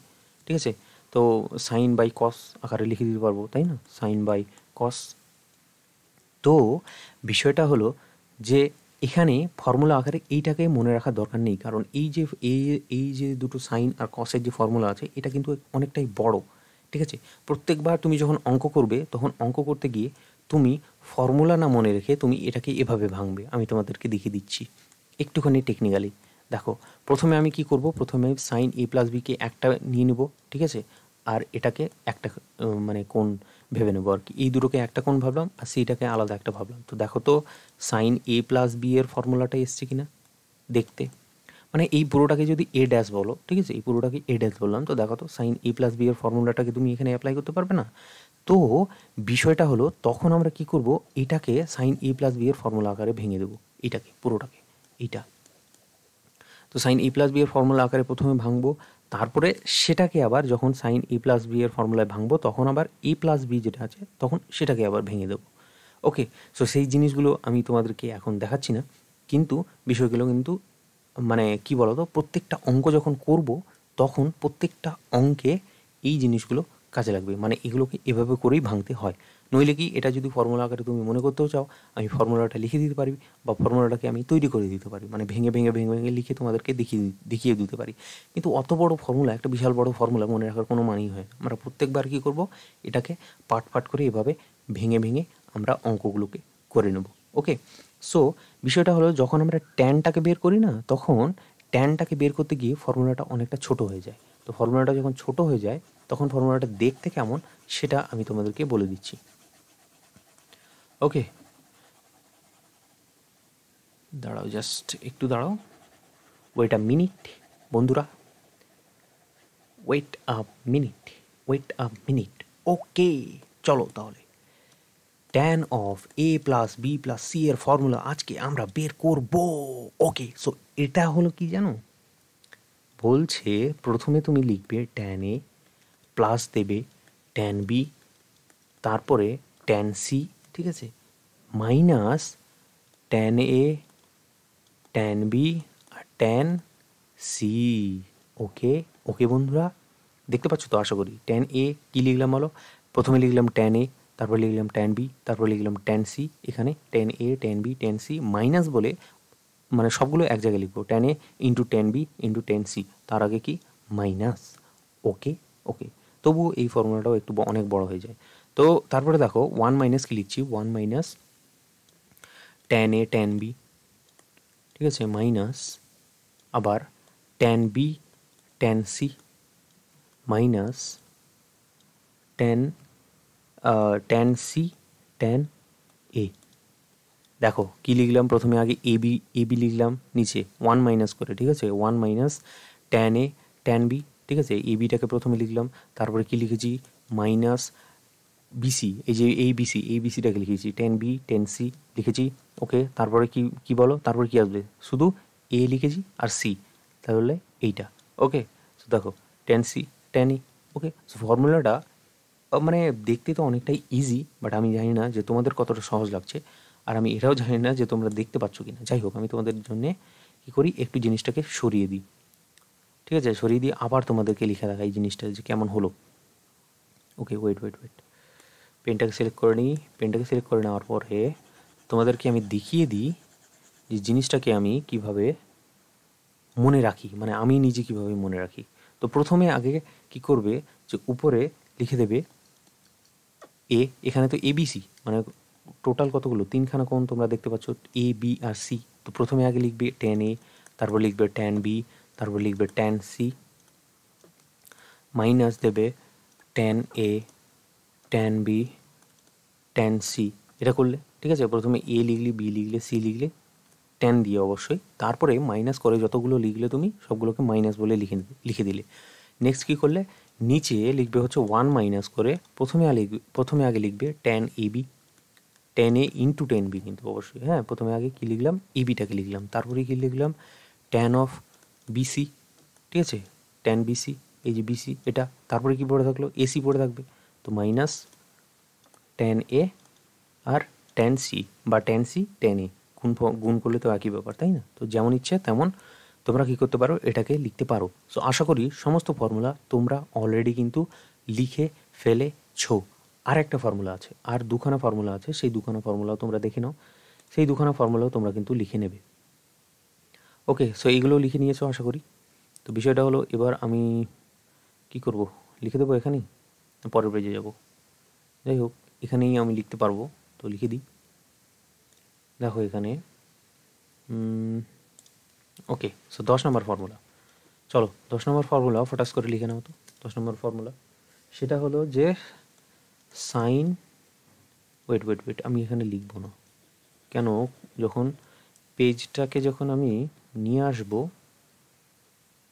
ঠিক আছে? তো সাইন বাই কস আকারে লিখে দিতে পারবো, তাই না, সাইন বাই কস। তো বিষয়টা হলো যে এখানে ফর্মুলা আকারে এইটাকে মনে রাখার দরকার নেই, কারণ এই যে দুটো সাইন আর কসের যে ফর্মুলা আছে এটা কিন্তু অনেকটাই বড়, ঠিক আছে? প্রত্যেকবার তুমি যখন অঙ্ক করবে তখন অঙ্ক করতে গিয়ে তুমি ফর্মুলা না মনে রেখে তুমি এটাকে এভাবে ভাঙবে, আমি তোমাদেরকে দেখিয়ে দিচ্ছি একটুখানি টেকনিক্যালি। দেখো, প্রথমে আমি কি করব, প্রথমে সাইন এ প্লাস বিকে একটা নিয়ে নেব, ঠিক আছে? আর এটাকে একটা মানে কোণ ভেবে নেবো আর কি, এই দুটোকে একটা কোণ ভাবলাম আর সিটাকে আলাদা একটা ভাবলাম। তো দেখো তো সাইন এ প্লাস বি এর ফর্মুলাটা এসছে কিনা দেখতে, মানে এই পুরোটাকে যদি এ ড্যাশ বলো, ঠিক আছে, এই পুরোটাকে এ ড্যাশ বললাম, তো দেখো তো সাইন এ প্লাস বি এর ফর্মুলাটাকে তুমি এখানে অ্যাপ্লাই করতে পারবে না? তো বিষয়টা হলো তখন আমরা কি করব, এটাকে সাইন এ প্লাস বি এর ফর্মুলা আকারে ভেঙে দেবো, এটাকে পুরোটাকে, এইটা। তো সাইন এ প্লাস বি এর ফর্মুলা আকারে প্রথমে ভাঙবো, তারপরে সেটাকে আবার যখন সাইন এ প্লাস বি এর ফর্মুলায় ভাঙবো তখন আবার এ প্লাস বি যেটা আছে তখন সেটাকে আবার ভেঙে দেবো। ওকে, সো সেই জিনিসগুলো আমি তোমাদেরকে এখন দেখাচ্ছি না, কিন্তু বিষয়গুলো কিন্তু মানে কি বলতো, প্রত্যেকটা অঙ্ক যখন করব তখন প্রত্যেকটা অঙ্কে এই জিনিসগুলো কাজে লাগবে, মানে এগুলোকে এভাবে করেই ভাঙতে হয়। নইলে কি, এটা যদি ফর্মুলা আকারে তুমি মনে করতেও চাও আমি ফর্মুলাটা লিখে দিতে পারি, বা ফর্মুলাটাকে আমি তৈরি করে দিতে পারি, মানে ভেঙে ভেঙে ভেঙে ভেঙে লিখে তোমাদেরকে দেখিয়ে দিতে পারি। কিন্তু অত বড় ফর্মুলা, একটা বিশাল বড় ফর্মুলা মনে রাখার কোনো মানেই হয় না। আমরা প্রত্যেকবার কী করব, এটাকে পার্ট পার্ট করে এভাবে ভেঙে ভেঙে আমরা অঙ্কগুলোকে করে নেব। ওকে, সো বিষয়টা হলো যখন আমরা ট্যানটাকে বের করি না, তখন ট্যানটাকে বের করতে গিয়ে ফর্মুলাটা অনেকটা ছোট হয়ে যায়। তো ফর্মুলাটা যখন ছোট হয়ে যায় তখন ফর্মুলাটা দেখতে কেমন সেটা আমি তোমাদেরকে বলে দিচ্ছি। ওকে, দাঁড়াও, জাস্ট একটু দাঁড়াও, ওয়েট আ মিনিট বন্ধুরা, wait a minute, wait a minute. Okay, চলো তাহলে tan of A plus B plus C এর ফর্মুলা আজকে আমরা বের করব। ওকে, সো এটা হলো কি জানো, বলছে প্রথমে তুমি লিখবে ট্যান এ প্লাস দেবে ট্যান বি, তারপরে ট্যান সি, ঠিক আছে, minus tan A tan B আর ট্যান সি। ওকে ওকে বন্ধুরা, দেখতে পাচ্ছ তো আশা করি। ট্যান এ কী লিখলাম বলো, প্রথমে লিখলাম ট্যান এ, তারপর লিখলাম ট্যান বি, তারপর লিখলাম ট্যান সি। এখানে tan A tan B tan C minus বলে মানে সবগুলো এক জায়গায় লিখবো, tan A into tan B into tan C, তার আগে কি মাইনাস। ওকে ওকে, তবুও এই ফর্মুলাটাও একটু অনেক বড় হয়ে যায়। তো তারপরে দেখো ওয়ান মাইনাস কি লিখছি, one minus tan A tan B, ঠিক আছে, মাইনাস আবার tan B tan C minus tan tan C tan A. দেখো কী লিখলাম, প্রথমে আগে এ বি লিখলাম নিচে ওয়ান মাইনাস করে, ঠিক আছে, one minus tan A tan B, ঠিক আছে, এ বিটাকে প্রথমে লিখলাম, তারপরে কি লিখেছি মাইনাস বিসি, এই যে এই বিসিটাকে লিখেছি, ট্যান বি ট্যান সি লিখেছি। ওকে, তারপরে কি কি বলো, তারপরে কি আসবে, শুধু এ লিখেছি আর সি, তাহলে এইটা। ওকে, সো দেখো টেন সি টেন ই। ওকে, সো ফর্মুলাটা মানে দেখতে তো অনেকটাই ইজি, বাট আমি জানি না যে তোমাদের কতটা সহজ লাগছে, আর আমি এটাও জানি না যে তোমরা দেখতে পাচ্ছ কি না। যাই হোক, আমি তোমাদের জন্য কী করি, একটু জিনিসটাকে সরিয়ে দিই। ঠিক আছে, সরিয়ে দিয়ে আবার তোমাদেরকে লিখে রাখা এই জিনিসটা যে কেমন হলো। ওকে, ওয়েট, পেনটাকে সিলেক্ট করে নিই। পেনটাকে সিলেক্ট করে নেওয়ার পরে তোমাদেরকে আমি দেখিয়ে দিই যে জিনিসটাকে আমি কিভাবে মনে রাখি, মানে আমি নিজে কিভাবে মনে রাখি। তো প্রথমে আগে কি করবে, যে উপরে লিখে দেবে এ, এখানে তো এবিসি মানে টোটাল কতগুলো, তিনখানা কোণ তোমরা দেখতে পাচ্ছ, এ বি আর সি। তো প্রথমে আগে লিখবে টেন এ, তারপর লিখবে টেন বি, তারপর লিখবে টেন সি, মাইনাস দেবে টেন এ, টেন বি, টেন সি। এটা করলে ঠিক আছে, প্রথমে এ লিখলে, বি লিখলে, সি লিখলে, টেন দিয়ে অবশ্যই, তারপরে মাইনাস করে যতগুলো লিখলে তুমি সবগুলোকে মাইনাস বলে লিখে দিলে। নেক্সট কী করলে, নিচে লিখবে হচ্ছে ওয়ান মাইনাস করে, প্রথমে আগে লিখবে ten A B, ten A into ten B কিন্তু অবশ্যই, হ্যাঁ। প্রথমে আগে কী লিখলাম, এবিটাকে লিখলাম, তারপরে কী লিখলাম, টেন অফ বিসি। ঠিক আছে, টেন বিসি, এই যে বিসি এটা, তারপরে কী পড়ে থাকলো, এসি পড়ে থাকবে। তো মাইনাস টেন এ আর টেন সি, বা টেন সি টেন এ, গুণ করলে তো একই ব্যাপার, তাই না? তো যেমন ইচ্ছে তেমন তোমরা কী করতে পারো, এটাকে লিখতে পারো। সো আশা করি সমস্ত ফর্মুলা তোমরা অলরেডি কিন্তু লিখে ফেলেছো। আর একটা ফর্মুলা আছে, আর দুখানা ফর্মুলা আছে, সেই দুখানা ফর্মুলাও তোমরা দেখে নাও, সেই দুখানা ফর্মুলাও তোমরা কিন্তু লিখে নেবে। ওকে, সো এইগুলো লিখে নিয়েছো আশা করি। তো বিষয়টা হলো, এবার আমি কি করব, লিখে দেবো এখানেই, পরের পেজে যাব। যাই হোক, এখানেই আমি লিখতে পারবো, তো লিখে দিই। দেখো এখানে ওকে, সো 10 নম্বর ফর্মুলা। চলো 10 নম্বর ফর্মুলা ফটাস করে লিখে নাও তো। 10 নম্বর ফর্মুলা সেটা হলো যে সাইন, ওয়েট, আমি এখানে লিখবো না কেন, যখন পেজটাকে যখন আমি নিয়ে আসবো,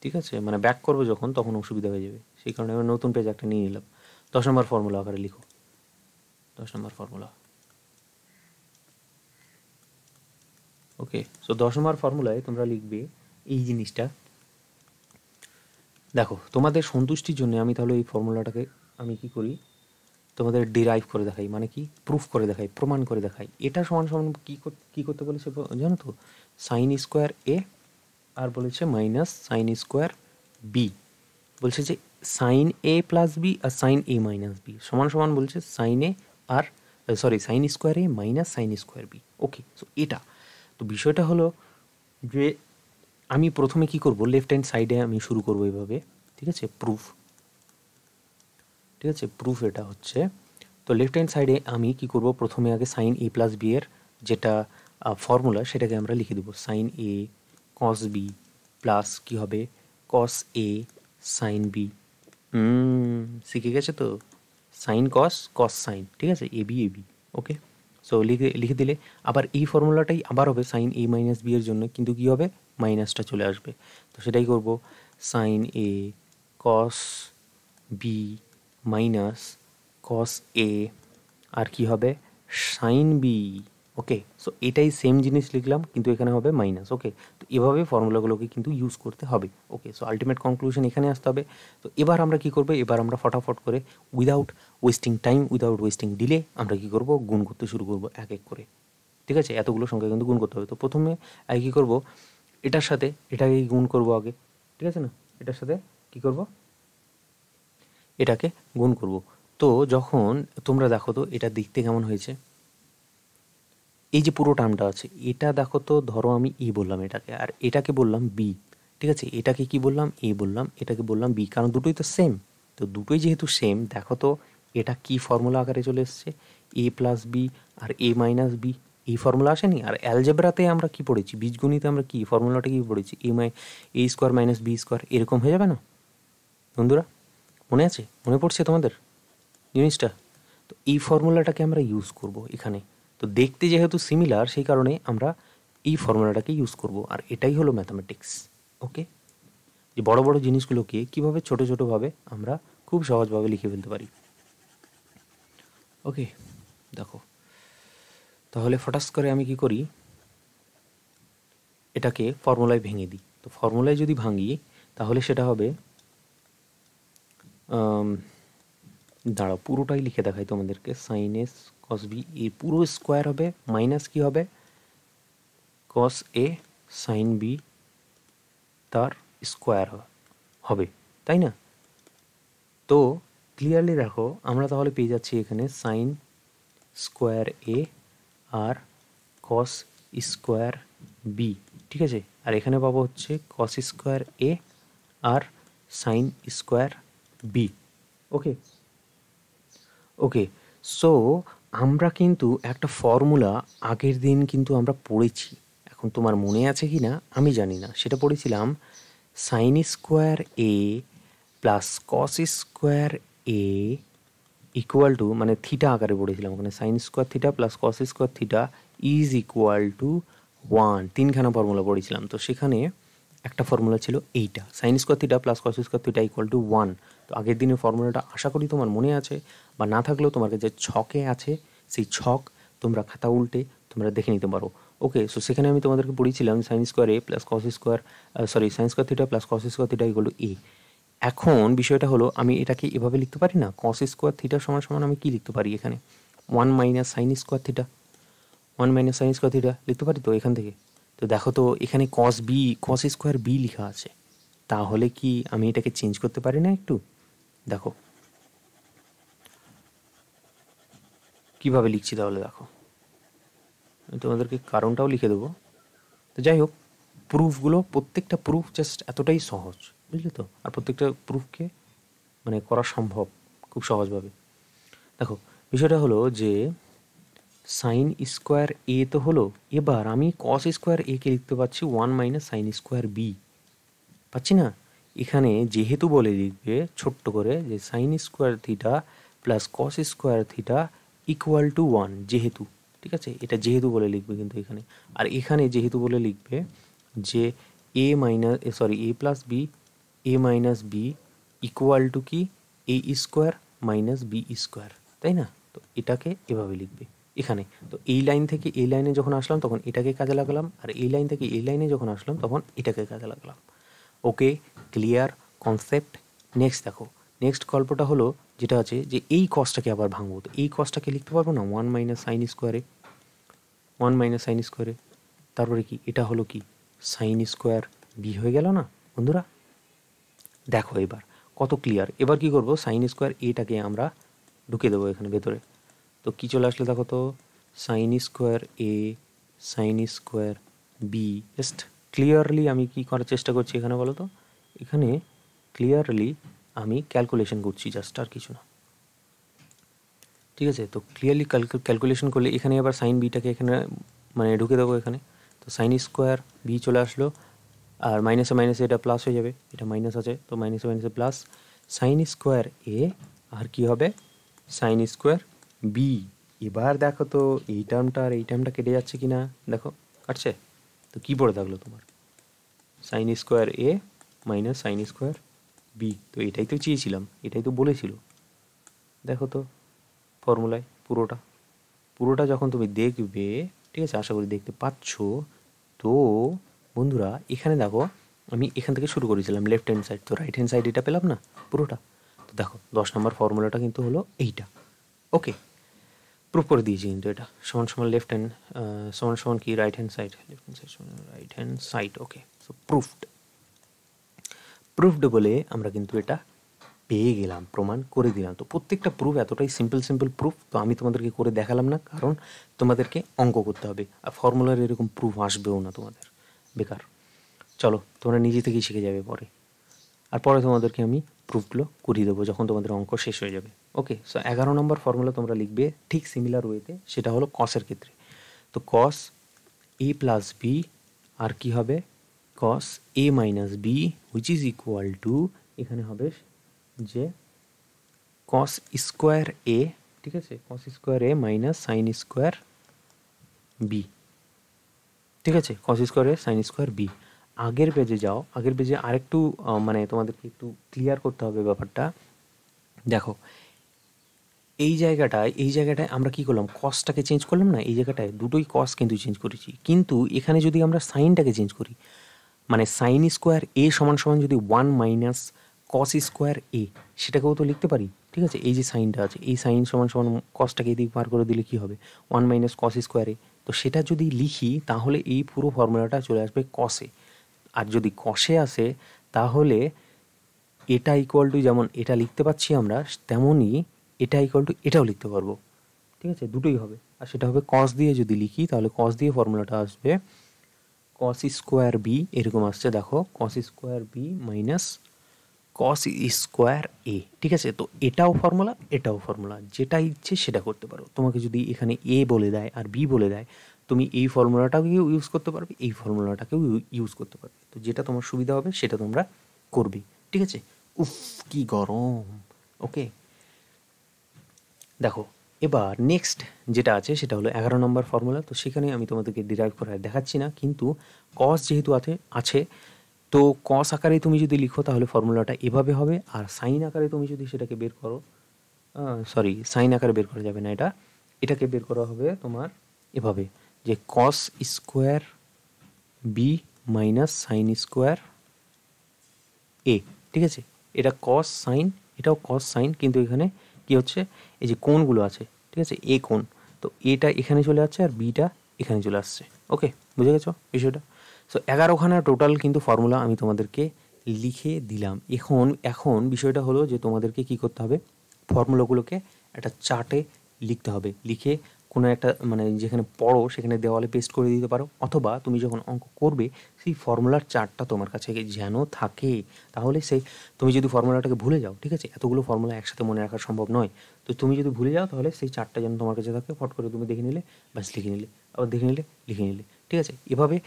ঠিক আছে, মানে ব্যাক করবো যখন, তখন অসুবিধা হয়ে যাবে, সেই কারণে আমি নতুন পেজ একটা নিয়ে নিলাম। 10 নম্বর ফর্মুলা আকারে লিখো, 10 নম্বর ফর্মুলা। ওকে, সো 10 নম্বর ফর্মুলায় তোমরা লিখবে এই জিনিসটা। দেখো তোমাদের সন্তুষ্টির জন্য আমি তাহলে এই ফর্মুলাটাকে আমি কি করি, তোমাদের ডিরাইভ করে দেখাই, মানে কি প্রুফ করে দেখাই, প্রমাণ করে দেখাই। এটা সমান সমান কী করতে বলেছে জানো তো, সাইন স্কোয়ার এ আর বলেছে মাইনাস সাইন স্কোয়ার বি। বলছে যে সাইন এ প্লাস বি আর সাইন এ মাইনাস বি সমান সমান বলছে সাইন এ আর sine square A minus sine square B. Okay, so এটা তো বিষয়টা হলো যে আমি প্রথমে কি করব, লেফট হ্যান্ড সাইডে আমি শুরু করবো এইভাবে, ঠিক আছে, প্রুফ। ঠিক আছে, প্রুফ এটা হচ্ছে। তো লেফট হ্যান্ড সাইডে আমি কি করব, প্রথমে আগে সাইন এ প্লাস বি এর যেটা ফর্মুলা সেটাকে আমরা লিখে দেবো, সাইন এ কস বি প্লাস কী হবে, কস এ সাইন বি। শিখে গেছে তো, সাইন কস, কস সাইন, ঠিক আছে, এ বি। ওকে, সো লিখে দিলে আবার এই ফর্মুলাটাই আবার হবে সাইন এ মাইনাস বি এর জন্য, কিন্তু কী হবে, মাইনাসটা চলে আসবে। তো সেটাই করব, সাইন এ কস বি মাইনাস কস এ আর কি হবে, সাইন বি। ওকে, সো এটাই সেম জিনিস লিখলাম, কিন্তু এখানে হবে মাইনাস। ওকে, তো এভাবে ফর্মুলাগুলোকে কিন্তু ইউজ করতে হবে। ওকে, সো আলটিমেট কনক্লুশন এখানে আসতে হবে। তো এবার আমরা কি করবো, এবার আমরা ফটাফট করে without wasting time, without wasting delay আমরা কি করব, গুণ করতে শুরু করব এক এক করে। ঠিক আছে, এতগুলো সংখ্যা কিন্তু গুণ করতে হবে। তো প্রথমে আগে কী করবো, এটার সাথে এটাকে গুণ করব আগে, ঠিক আছে না, এটার সাথে কী করব, এটাকে গুণ করব। তো যখন তোমরা দেখো তো এটা দেখতে কেমন হয়েছে, এই যে পুরো টার্মটা আছে এটা দেখো তো, ধরো আমি এ বললাম এটাকে, আর এটাকে বললাম বি। ঠিক আছে, এটাকে কি বললাম, এ বললাম, এটাকে বললাম বি, কারণ দুটোই তো সেম। তো দুটোই যেহেতু সেম, দেখো তো এটা কি ফর্মুলা আকারে চলে এসছে, এ প্লাস বি আর এ মাইনাস বি, এই ফর্মুলা আসেনি? আর অ্যালজেব্রাতে আমরা কি পড়েছি, বীজগণিতে আমরা কি ফর্মুলাটা কি পড়েছি, এ স্কোয়ার মাইনাস বি স্কোয়ার, এরকম হয়ে যাবে না বন্ধুরা? মনে আছে, মনে পড়ছে তোমাদের জিনিসটা? তো এই ফর্মুলাটাকে আমরা ইউজ করব এখানে। তো দেখতে যেহেতু সিমিলার, সেই কারণে আমরা এই ফর্মুলাটাকে ইউজ করব, আর এটাই হলো ম্যাথামেটিক্স। ওকে, যে বড় বড় জিনিসগুলোকে কীভাবে ছোটো ছোটোভাবে আমরা খুব সহজভাবে লিখে ফেলতে পারি। ওকে, দেখো তাহলে ফটাস করে আমি কি করি, এটাকে ফর্মুলায় ভেঙে দিই, তো ফর্মুলায় যদি ভাঙি তাহলে সেটা হবে, দাঁড়াও পুরোটাই লিখে দেখাই তোমাদেরকে, সাইন এস কস বি এর পুরো স্কোয়ার হবে মাইনাস কি হবে কস এ সাইন বি তার স্কোয়ার হবে, তাই না? তো ক্লিয়ারলি দেখো আমরা তাহলে পেয়ে যাচ্ছি এখানে সাইন স্কোয়ার এ আর কস স্কোয়ার বি, ঠিক আছে? আর এখানে পাবো হচ্ছে কস স্কোয়ার এ আর সাইন স্কোয়ার বি। ওকে ওকে, সো আমরা কিন্তু একটা ফর্মুলা আগের দিন কিন্তু আমরা পড়েছি, এখন তোমার মনে আছে কি না আমি জানি না, সেটা পড়েছিলাম sine square A plus cos square A equal to, মানে থিটা আকারে পড়েছিলাম ওখানে, sign square theta plus cos square theta is equal two 1, তিনখানা ফর্মুলা পড়েছিলাম। তো সেখানে একটা ফর্মুলা ছিল এইটা, sign square theta plus cos square theta equal two 1। তো আগের দিনের ফর্মুলাটা আশা করি তোমার মনে আছে, বা না থাকলেও তোমার কাছে ছকে আছে, সেই ছক তোমরা খাতা উল্টে তোমরা দেখে নিতে পারো। ওকে, সো সেখানে আমি তোমাদেরকে পড়েছিলাম sine square A plus cos square, sine square theta plus cos square theta equal to এ। এখন বিষয়টা হলো আমি এটাকে এভাবে লিখতে পারি না, কস স্কোয়ার থিটা সমান সমান আমি কি লিখতে পারি এখানে 1 minus sine square theta, 1 minus sine square theta লিখতে পারি তো এখান থেকে। তো দেখো তো এখানে cos B, cos square B লেখা আছে, তাহলে কি আমি এটাকে চেঞ্জ করতে পারি না একটু? দেখো কিভাবে লিখছি তাহলে, দেখো আমি তোমাদেরকে কারণটাও লিখে দেবো। তো যাই হোক, প্রুফগুলো প্রত্যেকটা প্রুফ জাস্ট এতটাই সহজ, বুঝলে তো? আর প্রত্যেকটা প্রুফকে মানে করা সম্ভব খুব সহজভাবে। দেখো বিষয়টা হলো যে সাইন স্কোয়ার এ তো হলো, এবার আমি কস স্কোয়ার এ কে লিখতে পারছি 1 মাইনাস সাইন স্কোয়ার বি, পাচ্ছি না? এখানে যেহেতু বলে লিখবে ছোট্ট করে যে sign square theta plus cos square theta equal two 1, যেহেতু, ঠিক আছে? এটা যেহেতু বলে লিখবে কিন্তু এখানে, আর এখানে যেহেতু বলে লিখবে যে A minus A plus B, A minus B equal to কি A square minus B square, তাই না? তো এটাকে এভাবে লিখবে এখানে। তো এই লাইন থেকে এই লাইনে যখন আসলাম তখন এটাকে কাজে লাগালাম, আর এই লাইন থেকে এই লাইনে যখন আসলাম তখন এটাকে কাজে লাগালাম। ওকে, ক্লিয়ার কনসেপ্ট? নেক্সট দেখো, নেক্সট গল্পটা হলো যেটা আছে যে এই কসটাকে আবার ভাঙবো, তো এই কসটাকে লিখতে পারবো না 1 মাইনাস সাইন স্কোয়ারে, 1 মাইনাস সাইন স্কোয়ারে, তারপরে কি এটা হলো কি সাইন স্কোয়ার বি হয়ে গেল না বন্ধুরা? দেখো এবার কত ক্লিয়ার। এবার কি করব, সাইন স্কোয়ার এটাকে আমরা ঢুকে দেবো এখানে ভেতরে। তো কি চলে আসলে দেখো তো, sine square A sine square B. Just clearly আমি কি করার চেষ্টা করছি এখানে বলো তো, এখানে ক্লিয়ারলি আমি ক্যালকুলেশন করছি জাস্ট, আর কিছু না, ঠিক আছে? তো ক্লিয়ারলি ক্যালকুলেশন করলে এখানে আবার সাইন বিটাকে এখানে মানে ঢুকে দেবো এখানে। তো সাইন স্কোয়ার বি চলে আসলো, আর মাইনাসে মাইনাসে এটা প্লাস হয়ে যাবে, এটা মাইনাস আছে তো মাইনাসে মাইনাসে প্লাস, সাইন স্কোয়ার এ আর কি হবে সাইন স্কোয়ার বি। এবার দেখো তো এই টার্মটা আর এই টার্মটা কেটে যাচ্ছে কি না, দেখো কাটছে। তো কী পড়ে থাকলো তোমার sign square A minus sine square B. তো এটাই তো চেয়েছিলাম, এটাই তো বলেছিল। দেখো তো ফর্মুলায় পুরোটা পুরোটা যখন তুমি দেখবে, ঠিক আছে, আশা করি দেখতে পাচ্ছ। তো বন্ধুরা এখানে দেখো আমি এখান থেকে শুরু করেছিলাম লেফট হ্যান্ড সাইড, তো রাইট হ্যান্ড সাইড এটা পেলাম না পুরোটা। তো দেখো 10 নম্বর ফর্মুলাটা কিন্তু হলো এইটা। ওকে, প্রুফ করে দিয়েছি কিন্তু এটা সমান সমান লেফট হ্যান্ড সমান সমান কি right hand side, left hand side সমান রাইট হ্যান্ড সাইড। ওকে, সো প্রুফড বলে আমরা কিন্তু এটা পেয়ে গেলাম, প্রমাণ করে দিলাম। তো প্রত্যেকটা প্রুফ এতটাই সিম্পল প্রুফ, তো আমি তোমাদেরকে করে দেখালাম না, কারণ তোমাদেরকে অঙ্ক করতে হবে, আর ফর্মুলার এরকম প্রুফ আসবেও না তোমাদের, বেকার। চলো তোমরা নিজে থেকেই শিখে যাবে পরে, আর পরে তোমাদেরকে আমি প্রুফগুলো করিয়ে দেবো যখন তোমাদের অঙ্ক শেষ হয়ে যাবে। ওকে, সো 11 নম্বর ফর্মুলা তোমরা লিখবে ঠিক সিমিলার ওয়েতে, সেটা হলো কসের ক্ষেত্রে। তো কস এ প্লাস বি আর কি হবে cos A minus B which is equal to, এখানে হবে যে কস স্কোয়ার এ, ঠিক আছে, cos square A minus sine square B, ঠিক আছে, cos square A sine square B. আগের পেজে যাও, আগের পেজে আরেকটু মানে তোমাদেরকে একটু ক্লিয়ার করতে হবে ব্যাপারটা। দেখো এই জায়গাটায় আমরা কি করলাম, কসটাকে চেঞ্জ করলাম না, এই জায়গাটায় দুটোই কস কিন্তু চেঞ্জ করেছি, কিন্তু এখানে যদি আমরা সাইনটাকে চেঞ্জ করি, মানে সাইন স্কোয়ার এ সমান সমান যদি 1 - কস স্কোয়ার এ, সেটাকেও তো লিখতে পারি। ঠিক আছে, এই যে সাইনটা আছে, এই সাইন সমান সমান কসটাকে এদিকে পার করে দিলে কী হবে, 1 - কস স্কোয়ার এ। তো সেটা যদি লিখি তাহলে এই পুরো ফর্মুলাটা চলে আসবে কসে। আর যদি কসে আসে তাহলে এটা ইকুয়াল টু, যেমন এটা লিখতে পাচ্ছি আমরা, তেমনই এটা ইকুয়াল টু এটাও লিখতে পারবো। ঠিক আছে, দুটোই হবে। আর সেটা হবে কস দিয়ে যদি লিখি তাহলে কস দিয়ে ফর্মুলাটা আসবে কস স্কোয়ার বি, এরকম আসছে দেখো, cos square B minus cos square A. ঠিক আছে, তো এটাও ফর্মুলা এটাও ফর্মুলা, যেটা ইচ্ছে সেটা করতে পারো। তোমাকে যদি এখানে এ বলে দেয় আর বি বলে দেয়, তুমি এই ফর্মুলাটাকেও ইউজ করতে পারবে, এই ফর্মুলাটাকেও ইউজ করতে পারবে। তো যেটা তোমার সুবিধা হবে সেটা তোমরা করবে। ঠিক আছে, উফ কি গরম। ওকে, দেখো এবার নেক্সট যেটা আছে সেটা হলো 11 নম্বর ফর্মুলা। তো সেখানে আমি তোমাদেরকে ডিরাইভ করে দেখাচ্ছি না, কিন্তু কস যেহেতু আছে তো কস আকারে তুমি যদি লিখো তাহলে ফর্মুলাটা এভাবে হবে, আর সাইন আকারে তুমি যদি সেটাকে বের করো, সরি সাইন আকারে বের করা যাবে না, এটাকে বের করা হবে তোমার এভাবে, যে cos square B minus sine square A. ঠিক আছে, এটা কস সাইন, এটাও কস সাইন, কিন্তু এখানে কি হচ্ছে, এই যে কোণগুলো আছে, ঠিক আছে, এ কোণ, তো এটা এখানে চলে আসছে আর বিটা এখানে চলে আসছে। ওকে, বুঝে গেছো বিষয়টা? সো 11খানা টোটাল কিন্তু ফর্মুলা আমি তোমাদেরকে লিখে দিলাম। এখন বিষয়টা হলো যে তোমাদেরকে কি করতে হবে, ফর্মুলাগুলোকে একটা চার্টে লিখতে হবে, লিখে কোনো একটা মানে যেখানে পড়ো সেখানে দেওয়ালে পেস্ট করে দিতে পারো, অথবা তুমি যখন অঙ্ক করবে সেই ফর্মুলার চার্টটা তোমার কাছে যেন থাকে। তাহলে সেই তুমি যদি ফর্মুলাটাকে ভুলে যাও, ঠিক আছে, এতগুলো ফর্মুলা একসাথে মনে রাখা সম্ভব নয়, তো তুমি যদি ভুলে যাও তাহলে সেই চার্টটা যেন তোমার কাছে থাকে, ফট করে তুমি দেখে নিলে, ব্যাস লিখে নিলে, আবার দেখে নিলে, লিখে নিলে। ঠিক আছে, এভাবে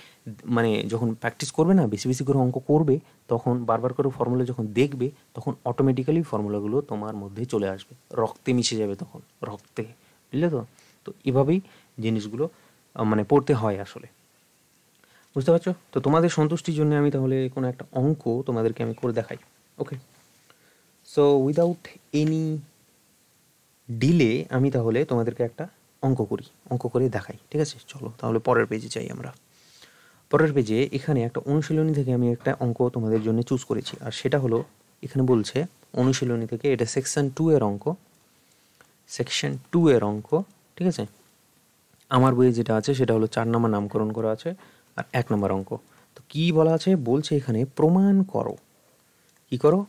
মানে যখন প্র্যাকটিস করবে না, বেশি বেশি করে অঙ্ক করবে, তখন বারবার করে ফর্মুলা যখন দেখবে তখন অটোমেটিক্যালি ফর্মুলাগুলো তোমার মধ্যে চলে আসবে, রক্তে মিশে যাবে তখন, রক্তে, বুঝলে তো? তো এভাবেই জিনিসগুলো মানে পড়তে হয় আসলে, বুঝতে পারছো? তো তোমাদের সন্তুষ্টির জন্য আমি তাহলে কোনো একটা অঙ্ক তোমাদেরকে আমি করে দেখাই। ওকে, সো উইদাউট এনি ডিলে আমি তাহলে তোমাদেরকে একটা অঙ্ক করে দেখাই। ঠিক আছে, চলো তাহলে পরের পেজে যাই আমরা। পরের পেজে এখানে একটা অনুশীলনী থেকে আমি একটা অঙ্ক তোমাদের জন্য চুজ করেছি, আর সেটা হলো এখানে বলছে অনুশীলনী থেকে, এটা সেকশন 2 এর অঙ্ক, সেকশন 2 এর অঙ্ক। ঠিক আছে, আমার বইয়ে যেটা আছে সেটা হলো 4 নম্বর নামকরণ করা আছে আর 1 নম্বর অঙ্ক। তো কী বলা আছে, বলছে এখানে প্রমাণ করো, কী করো,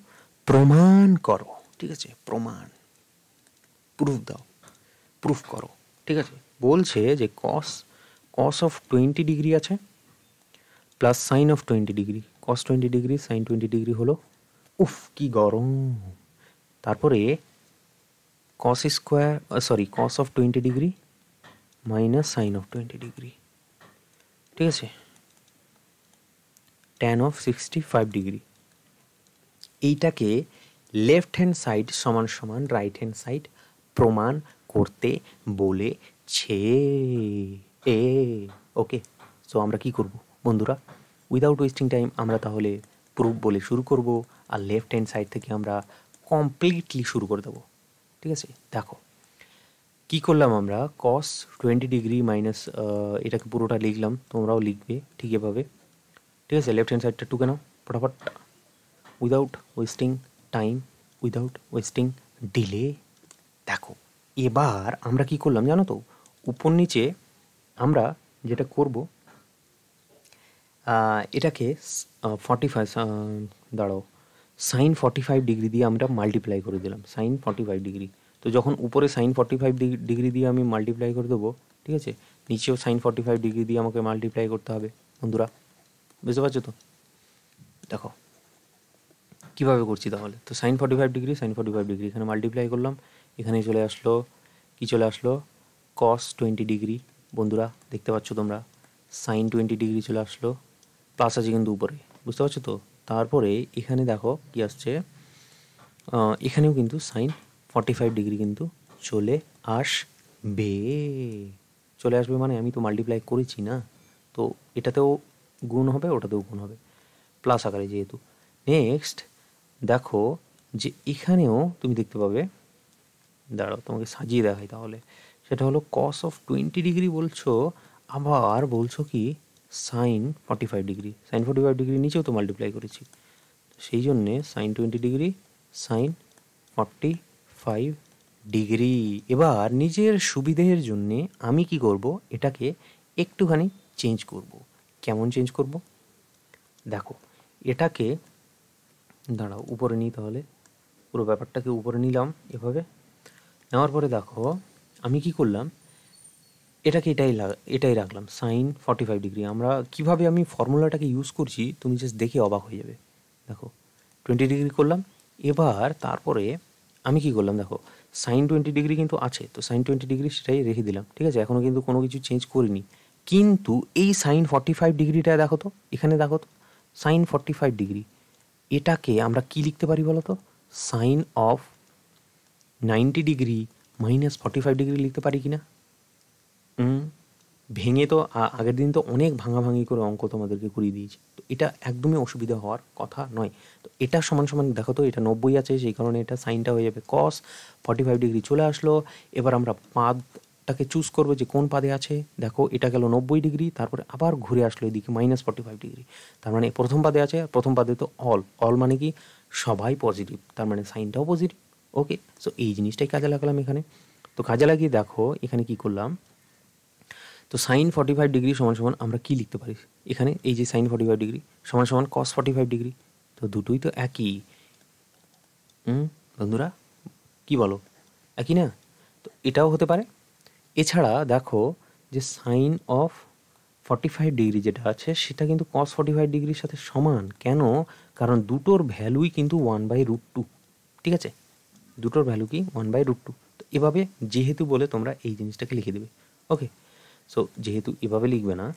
প্রমাণ করো। ঠিক আছে, প্রমাণ, প্রুফ দাও, প্রুফ করো। ঠিক আছে, বলছে যে কস অফ 20 ডিগ্রি আছে plus sign of 20 degree, cos 20 degree sine 20 degree হলো, উফ কি গরম। তারপরে cos of 20 degree minus sine of 20 degree. ঠিক আছে, ট্যান অফ 65 ডিগ্রি। এইটাকে লেফট হ্যান্ড সাইড সমান সমান রাইট হ্যান্ড সাইড প্রমাণ করতে বলেছে। ওকে, সো আমরা কি করব বন্ধুরা, উইদাউট ওয়েস্টিং টাইম আমরা তাহলে প্রুফ বলে শুরু করব, আর লেফট হ্যান্ড সাইড থেকে আমরা কমপ্লিটলি শুরু করে দেবো। ঠিক আছে, দেখো কী করলাম আমরা, কস 20 ডিগ্রি মাইনাস, এটাকে পুরোটা লিখলাম, তোমরাও লিখবে ঠিক এভাবে। ঠিক আছে, লেফট হ্যান্ড সাইডটা টুকে নাও ফটাফট, without wasting time, without wasting delay. দেখো এবার আমরা কি করলাম জানো তো, উপর নিচে আমরা যেটা করব, এটাকে 45, দাঁড়াও, সাইন 45 ডিগ্রি দিয়ে আমরা মাল্টিপ্লাই করে দিলাম, সাইন 45 ডিগ্রি। তো যখন উপরে সাইন 45 ডিগ্রি দিয়ে আমি মাল্টিপ্লাই করে দেবো, ঠিক আছে, নিচেও সাইন 45 ডিগ্রি দিয়ে আমাকে মাল্টিপ্লাই করতে হবে বন্ধুরা, বুঝতে পারছো তো? দেখো কীভাবে করছি তাহলে, তো সাইন 45 ডিগ্রি এখানে মাল্টিপ্লাই করলাম, এখানে চলে আসলো, কি চলে আসলো, কস 20 ডিগ্রি, বন্ধুরা দেখতে পাচ্ছ তোমরা, সাইন 20 ডিগ্রি চলে আসলো, প্লাস আছে কিন্তু উপরে, বুঝতে পারছো তো? তারপরে এখানে দেখো কি আসছে, এখানেও কিন্তু সাইন 45 ডিগ্রি কিন্তু চলে আসবে, চলে আসবে মানে আমি তো মাল্টিপ্লাই করেছি না, তো এটাতেও গুণ হবে ওটাতেও গুণ হবে, প্লাস আকারে যেহেতু। নেক্সট দেখো যে এখানেও তুমি দেখতে পাবে দাঁড়াও তোমাকে সাজিয়ে দেখাই তাহলে। সেটা হলো কস অফ 20 ডিগ্রি বলছো, আবার বলছো কি সাইন 45 ডিগ্রি। সাইন 45 ডিগ্রি নিচেও তো মাল্টিপ্লাই করেছি, সেই জন্যে সাইন 20 ডিগ্রি সাইন 45 ডিগ্রি। এবার নিজের সুবিধের জন্যে আমি কি করব, এটাকে একটুখানি চেঞ্জ করব। কেমন চেঞ্জ করব দেখো, এটাকে দাঁড়াও উপরে নিই তাহলে, পুরো ব্যাপারটাকে উপরে নিলাম এভাবে। নেওয়ার পরে দেখো আমি কি করলাম, এটাকে এটাই রাখলাম সাইন 45 ডিগ্রি। আমরা কিভাবে আমি ফর্মুলাটাকে ইউজ করছি তুমি জাস্ট দেখে অবাক হয়ে যাবে। দেখো 20 ডিগ্রি করলাম, এবার তারপরে আমি কি করলাম দেখো, সাইন 20 ডিগ্রি কিন্তু আছে, তো সাইন 20 ডিগ্রি সেটাই রেখে দিলাম, ঠিক আছে, এখনও কিন্তু কোনো কিছু চেঞ্জ করিনি। কিন্তু এই সাইন 45 ডিগ্রিটা দেখো তো, এখানে দেখো তো সাইন 45 ডিগ্রি, এটাকে আমরা কি লিখতে পারি বলো তো, sine of 90 degree minus 45 degree লিখতে পারি কি না? ভেঙে তো আগের দিন তো অনেক ভাঙাভাঙি করে অঙ্ক তোমাদেরকে করিয়ে দিয়েছি, তো এটা একদমই অসুবিধা হওয়ার কথা নয়। তো এটা সমান সমান দেখো তো, এটা 90 আছে, সেই কারণে এটা সাইনটা হয়ে যাবে কস 45 ডিগ্রি চলে আসলো। এবার আমরা পাদটাকে চুজ করবো যে কোন পাদে আছে। দেখো এটা গেল 90 ডিগ্রি, তারপরে আবার ঘুরে আসলো এদিকে মাইনাস 45 ডিগ্রি, তার মানে প্রথম পাদে আছে, আর প্রথম পাদে তো অল মানে কি সবাই পজিটিভ, তার মানে সাইনটাও পজিটিভ। ওকে, সো এই জিনিসটাই কাজে লাগালাম এখানে। তো কাজে লাগিয়ে দেখো এখানে কি করলাম, তো সাইন 45 ডিগ্রি সমান সমান আমরা কী লিখতে পারি এখানে, এই যে সাইন 45 ডিগ্রি সমান সমান কস 45 ডিগ্রি, তো দুটোই তো একই। বন্ধুরা কি বলো, একই না? তো এটাও হতে পারে। এছাড়া দেখো যে সাইন অফ 45 ডিগ্রি যেটা আছে সেটা কিন্তু কস 45 ডিগ্রির সাথে সমান। কেন? কারণ দুটোর ভ্যালুই কিন্তু 1/√2, ঠিক আছে, দুটোর ভ্যালু কি 1/√2। তো এভাবে যেহেতু বলে তোমরা এই জিনিসটাকে লিখে দেবে। ওকে, সো যেহেতু এভাবে লিখবে না,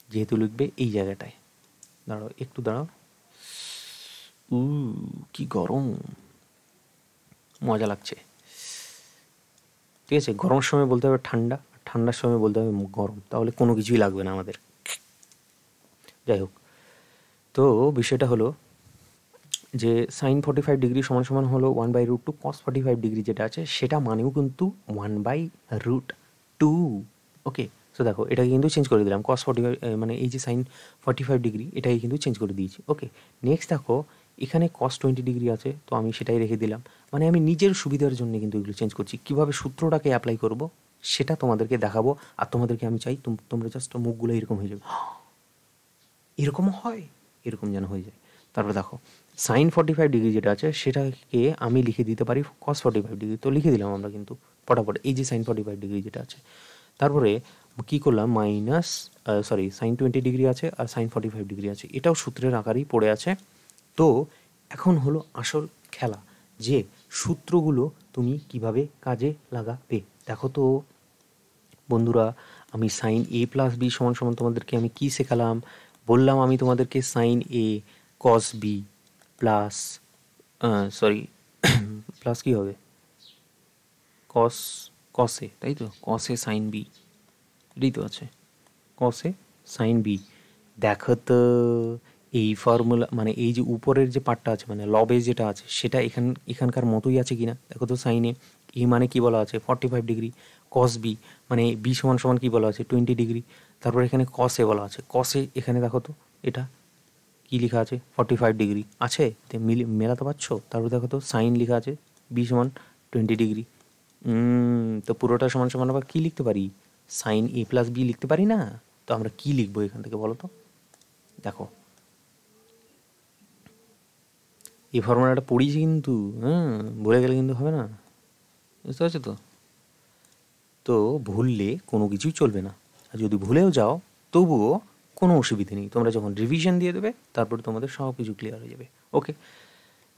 যেহেতু লিখবে এই জায়গাটায়, দাঁড়াও একটু দাঁড়াও, কি গরম, মজা লাগছে। ঠিক আছে, গরমের সময় বলতে হবে ঠান্ডা, ঠান্ডার সময় বলতে হবে গরম, তাহলে কোনো কিছুই লাগবে না আমাদের। যাই হোক, তো বিষয়টা হলো যে সাইন 45 ডিগ্রি সমান সমান হলো 1/√2, কস 45 ডিগ্রি যেটা আছে সেটা মানেও কিন্তু 1/√2। ওকে, সো দেখো এটাকে কিন্তু চেঞ্জ করে দিলাম, কস 45 মানে এই যে সাইন 45 ডিগ্রি এটাকে কিন্তু চেঞ্জ করে দিয়েছি। ওকে, নেক্সট দেখো এখানে কস 20 ডিগ্রি আছে, তো আমি সেটাই রেখে দিলাম। মানে আমি নিজের সুবিধার জন্য কিন্তু এগুলো চেঞ্জ করছি। কীভাবে সূত্রটাকে অ্যাপ্লাই করব সেটা তোমাদেরকে দেখাবো, আর তোমাদেরকে আমি চাই তোমরা জাস্ট মুখগুলো এরকম হয়ে যাবে, এরকম হয়, এরকম যেন হয়ে যায়। তারপরে দেখো সাইন 45 ডিগ্রি যেটা আছে সেটাকে আমি লিখে দিতে পারি কস 45 ডিগ্রি, তো লিখে দিলাম আমরা কিন্তু ফটাফট, এই যে সাইন 45 ডিগ্রি যেটা আছে। তারপরে কী করলাম, মাইনাস সাইন 20 ডিগ্রি আছে আর সাইন 45 ডিগ্রি আছে, এটাও সূত্রের আকারেই পড়ে আছে। তো এখন হলো আসল খেলা, যে সূত্রগুলো তুমি কিভাবে কাজে লাগাবে। দেখো তো বন্ধুরা, আমি সাইন এ প্লাস বি সমান সমান তোমাদেরকে আমি কী শেখালাম, বললাম আমি তোমাদেরকে সাইন এ কস বি প্লাস প্লাস কী হবে, কসে, তাই তো, কসে সাইন বি, এটাই তো আছে, কসে সাইন বি। দেখো তো এই ফর্মুলা মানে এই যে উপরের যে পার্টটা আছে মানে লবে যেটা আছে সেটা এখানকার মতোই আছে কি না দেখো তো। সাইনে এ মানে কি বলা আছে 45 ডিগ্রি, কস বি মানে বি সমান সমান কী বলা আছে 20 ডিগ্রি, তারপর এখানে কসে বলা আছে, কসে এখানে দেখো তো এটা কী লেখা আছে 45 ডিগ্রি আছে, মেলাতে পারছো? তারপর দেখো তো সাইন লেখা আছে বি সমান 20 ডিগ্রি। তো পুরোটা সমান সমান আবার কী লিখতে পারি, সাইন এ প্লাস বি লিখতে পারি না? তো আমরা কী লিখবো এখান থেকে বলো তো? দেখো এই ফর্মুলাটা পড়িয়েছি কিন্তু, ভুলে গেলে কিন্তু হবে না, বুঝতে পারছো তো? তো ভুললে কোনো কিছুই চলবে না, আর যদি ভুলেও যাও তবুও কোনো অসুবিধে নেই, তোমরা যখন রিভিশন দিয়ে দেবে তারপরে তোমাদের সব কিছু ক্লিয়ার হয়ে যাবে। ওকে,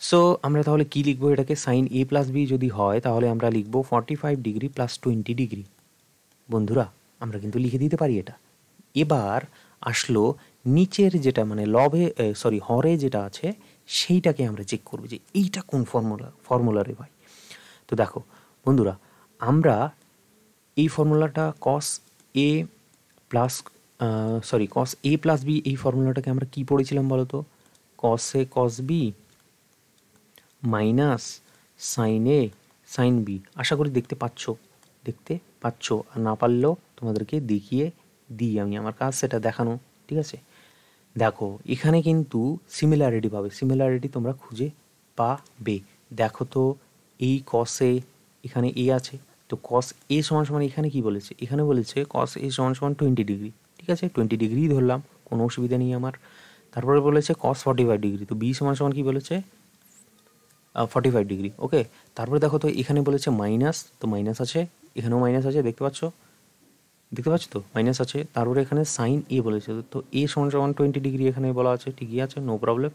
সো আমরা তাহলে কী লিখবো, এটাকে সাইন এ প্লাস বি যদি হয় তাহলে আমরা লিখবো 45 ডিগ্রি প্লাস 20 ডিগ্রি। বন্ধুরা আমরা কিন্তু লিখে দিতে পারি এটা। এবার আসলো নিচের যেটা মানে হরে যেটা আছে সেইটাকে আমরা চেক করবো যে এইটা কোন ফর্মুলারে ভাই। তো দেখো বন্ধুরা, আমরা এই ফর্মুলাটা কস এ প্লাস বি, এই ফর্মুলাটাকে আমরা কি পড়েছিলাম বলো তো, কস এ কস বি মাইনাস সাইন এ সাইন বি। আশা করি দেখতে পাচ্ছ, আর না পারলেও তোমাদেরকে দেখিয়ে দিই আমি, আমার কাজ সেটা দেখানো, ঠিক আছে। দেখো এখানে কিন্তু সিমিলারিটি পাবে, সিমিলারিটি তোমরা খুঁজে পাবে। দেখো তো এই কসে এখানে এ আছে, তো কস এ সমান সমান এখানে কি বলেছে, এখানে বলেছে কস এ সমান সমান 20 ডিগ্রি, ঠিক আছে, 20 ডিগ্রি ধরলাম, কোনো অসুবিধা নেই আমার। তারপরে বলেছে কস 45 ডিগ্রি, তো বি সমান সমান কী বলেছে 45 ডিগ্রি, ওকে। তারপরে দেখো তো এখানে বলেছে মাইনাস, তো মাইনাস আছে, এখানেও মাইনাস আছে, দেখতে পাচ্ছ তো মাইনাস আছে। তারপরে এখানে সাইন এ বলেছে, তো এ সমান সমান 20 ডিগ্রি এখানে বলা আছে, ঠিকই আছে, নো প্রবলেম।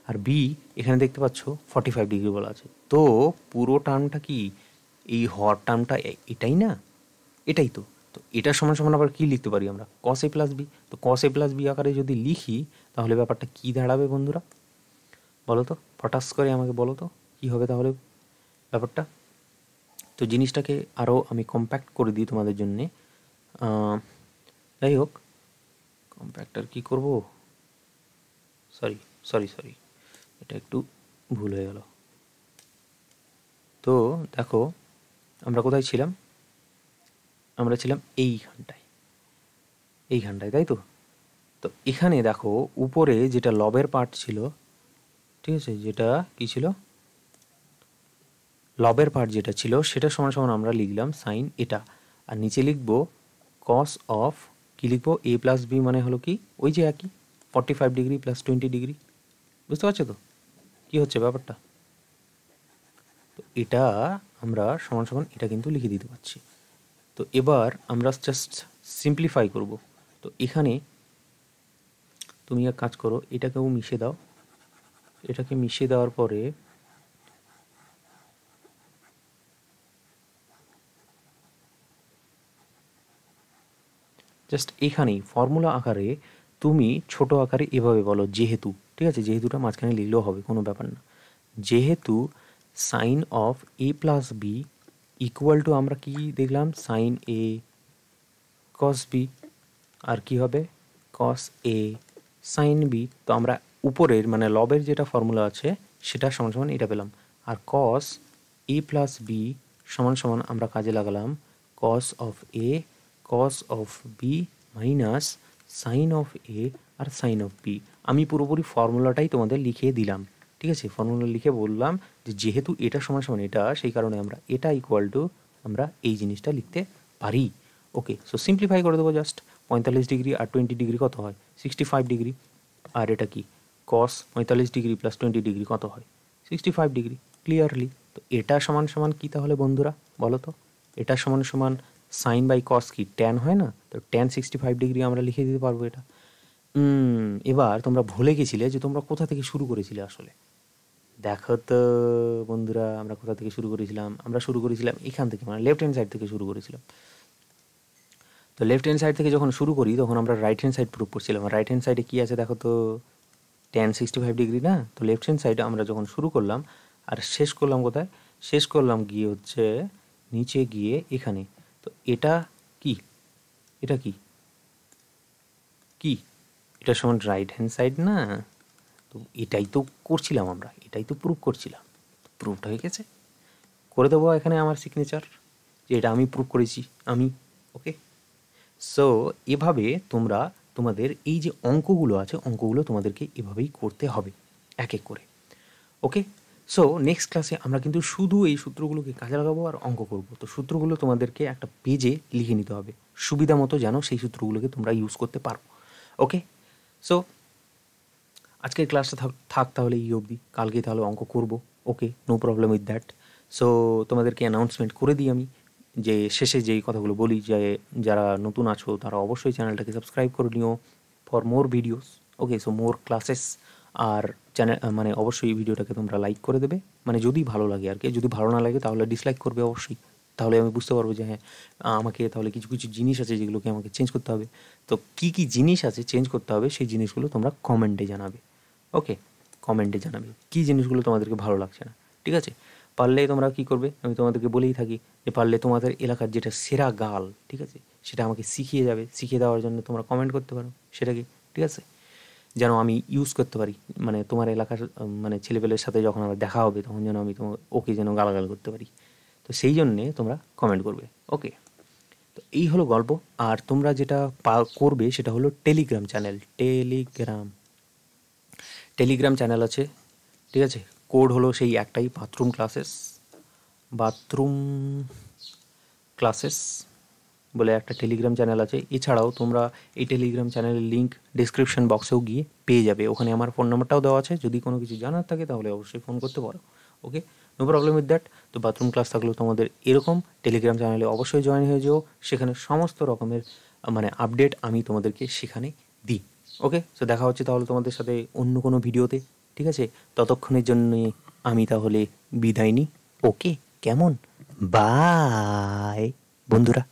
আর বি এখানে দেখতে পাচ্ছ 45 ডিগ্রি বলা আছে। তো পুরো টার্মটা কি, এই হর টার্মটা এটাই না, এটাই তো। তো এটা সমান সমান আবার কী লিখতে পারি আমরা, কস এ প্লাস বি। তো কস এ প্লাস বি আকারে যদি লিখি তাহলে ব্যাপারটা কী দাঁড়াবে বন্ধুরা, বলো তো, ফটাস করে আমাকে বলো তো কী হবে তাহলে ব্যাপারটা। তো জিনিসটাকে আরও আমি কম্প্যাক্ট করে দিই তোমাদের জন্যে। যাই হোক, কম্প্যাক্টার কী করব, সরি এটা একটু ভুল হয়ে গেল। তো দেখো আমরা কোথায় ছিলাম, আমরা ছিলাম এইখানটায়, তাই তো। তো এখানে দেখো উপরে যেটা লবের পার্ট ছিল, ঠিক আছে, যেটা কী ছিল, লবের পার্ট যেটা ছিল সেটা সমান সমান আমরা লিখলাম সাইন এটা, আর নিচে লিখবো কস অফ, কী লিখবো, এ প্লাস বি মানে হলো কি ওই যে একই 45 ডিগ্রি প্লাস 20 ডিগ্রি, বুঝতে পারছো তো কী হচ্ছে ব্যাপারটা। তো এটা আমরা সমান সমান এটা কিন্তু লিখে দিতে পারছি। তো এবার আমরা জাস্ট সিম্পলিফাই করব। তো এখানে তুমি এক কাজ করো, এটাকেও মিশিয়ে দাও, এটাকে মিশিয়ে দেওয়ার পরে জাস্ট এখানেই ফর্মুলা আকারে তুমি ছোট আকারে এভাবে বলো, যেহেতু, ঠিক আছে, যেহেতুটা মাঝখানে লিখলেও হবে, কোনো ব্যাপার না। যেহেতু sine of A plus B equal to, আমরা কি দেখলাম, সাইন এ কস বি, আর কি হবে কস এ সাইন বি। তো আমরা উপরের মানে লবের যেটা ফর্মুলা আছে সেটা সমান সমান এটা পেলাম, আর কস এ প্লাস বি সমান সমান আমরা কাজে লাগালাম cos of A cos of B minus sine of A আর সাইন অফ বি। আমি পুরোপুরি ফর্মুলাটাই তোমাদের লিখে দিলাম, ঠিক আছে, ফর্মুলা লিখে বললাম যে যেহেতু এটা সমান সমান এটা, সেই কারণে আমরা এটা ইকুয়াল টু আমরা এই জিনিসটা লিখতে পারি। ওকে, সো সিম্পলিফাই করে দেবো জাস্ট, 45 ডিগ্রি আর 20 ডিগ্রি কত হয় 65 ডিগ্রি, আর এটা কি কস 45 ডিগ্রি প্লাস 20 ডিগ্রি কত হয় 65 ডিগ্রি, ক্লিয়ারলি। তো এটা সমান সমান কি তাহলে বন্ধুরা বলো তো, এটা সমান সমান সাইন বাই কস কি ট্যান হয় না, তো ট্যান 65 ডিগ্রি আমরা লিখে দিতে পারবো এটা। এবার তোমরা ভুলে গেছিলে যে তোমরা কোথা থেকে শুরু করেছিলে আসলে, দেখো তো বন্ধুরা আমরা কোথা থেকে শুরু করেছিলাম, আমরা শুরু করেছিলাম এখান থেকে, মানে লেফট হ্যান্ড সাইড থেকে শুরু করেছিলাম। তো লেফট হ্যান্ড সাইড থেকে যখন শুরু করি তখন আমরা রাইট হ্যান্ড সাইড প্রুভ করছিলাম, রাইট হ্যান্ড সাইডে কী আছে দেখো তো, ট্যান 65 ডিগ্রি না, তো লেফট হ্যান্ড সাইডে আমরা যখন শুরু করলাম আর শেষ করলাম কোথায়, শেষ করলাম গিয়ে হচ্ছে নিচে গিয়ে এখানে। তো এটা কি, এটা কি কি এটা সমান রাইট হ্যান্ড সাইড না, তো এটাই তো করছিলাম আমরা, এটাই তো প্রুভ করছিলাম, প্রুভড হয়ে গেছে, করে দেবো এখানে আমার সিগনেচার যে এটা আমি প্রুভ করেছি আমি, ওকে। সো এভাবে তোমরা তোমাদের এই যে অঙ্কগুলো আছে অঙ্কগুলো তোমাদেরকে এভাবেই করতে হবে এক এক করে, ওকে। সো নেক্সট ক্লাসে আমরা কিন্তু শুধু এই সূত্রগুলোকে কাজে লাগাবো আর অঙ্ক করব। তো সূত্রগুলো তোমাদেরকে একটা পেজে লিখে নিতে হবে সুবিধা মতো, যেন সেই সূত্রগুলোকে তোমরা ইউজ করতে পারো, ওকে। সো আজকের ক্লাসটা থাক তাহলে এই অবধি, কালকে তাহলে অঙ্ক করব, okay, no problem with that. So তোমাদেরকে অ্যানাউন্সমেন্ট করে দিই আমি, যে শেষে যেই কথাগুলো বলি যে যারা নতুন আছো তারা অবশ্যই চ্যানেলটাকে সাবস্ক্রাইব করে নিও for more videos, okay. So more classes, আর চ্যানেল মানে অবশ্যই ভিডিওটাকে তোমরা লাইক করে দেবে, মানে যদি ভালো লাগে আর কি, যদি ভালো না লাগে তাহলে ডিসলাইক করবে অবশ্যই, তাহলে আমি বুঝতে পারবো যে হ্যাঁ আমাকে তাহলে কিছু কিছু জিনিস আছে যেগুলোকে আমাকে চেঞ্জ করতে হবে। তো কী কী জিনিস আছে চেঞ্জ করতে হবে সেই জিনিসগুলো তোমরা কমেন্টে জানাবে, ওকে, কমেন্টে জানাবে কী জিনিসগুলো তোমাদেরকে ভালো লাগছে না, ঠিক আছে। পারলে তোমরা কী করবে, আমি তোমাদেরকে বলেই থাকি যে পারলে তোমাদের এলাকার যেটা সেরা গাল, ঠিক আছে, সেটা আমাকে শিখিয়ে যাবে, শিখিয়ে দেওয়ার জন্য তোমরা কমেন্ট করতে পারো সেটাকে, ঠিক আছে, যেন আমি ইউজ করতে পারি, মানে তোমার এলাকার মানে ছেলেপেলের সাথে যখন আমার দেখা হবে তখন যেন আমি তোমার ওকে যেন গালাগাল করতে পারি। তো সেই জন্যে তোমরা কমেন্ট করবে। ওকে, তো এই হলো গল্প। আর তোমরা যেটা করবে সেটা হলো টেলিগ্রাম চ্যানেল। টেলিগ্রাম চ্যানেল আছে, ঠিক আছে? কোড হলো সেই একটাই, বাথরুম ক্লাসেস বলে একটা টেলিগ্রাম চ্যানেল আছে। এছাড়াও তোমরা এই টেলিগ্রাম চ্যানেলের লিঙ্ক ডিসক্রিপশন বক্সেও গিয়ে পেয়ে যাবে। ওখানে আমার ফোন নাম্বারটাও দেওয়া আছে, যদি কোনো কিছু জানার থাকে তাহলে অবশ্যই ফোন করতে পারো। ওকে, নো প্রবলেম উইথ দ্যাট। তো বাথরুম ক্লাস থাকলেও তোমাদের এরকম টেলিগ্রাম চ্যানেলে অবশ্যই জয়েন হয়ে যেও। সেখানে সমস্ত রকমের মানে আপডেট আমি তোমাদেরকে সেখানে দিই। ওকে, তো দেখা হচ্ছে তাহলে তোমাদের সাথে অন্য কোনো ভিডিওতে, ঠিক আছে? ততক্ষণের জন্য আমি তাহলে বিদায় নিই। ওকে, কেমন? বাই বন্ধুরা।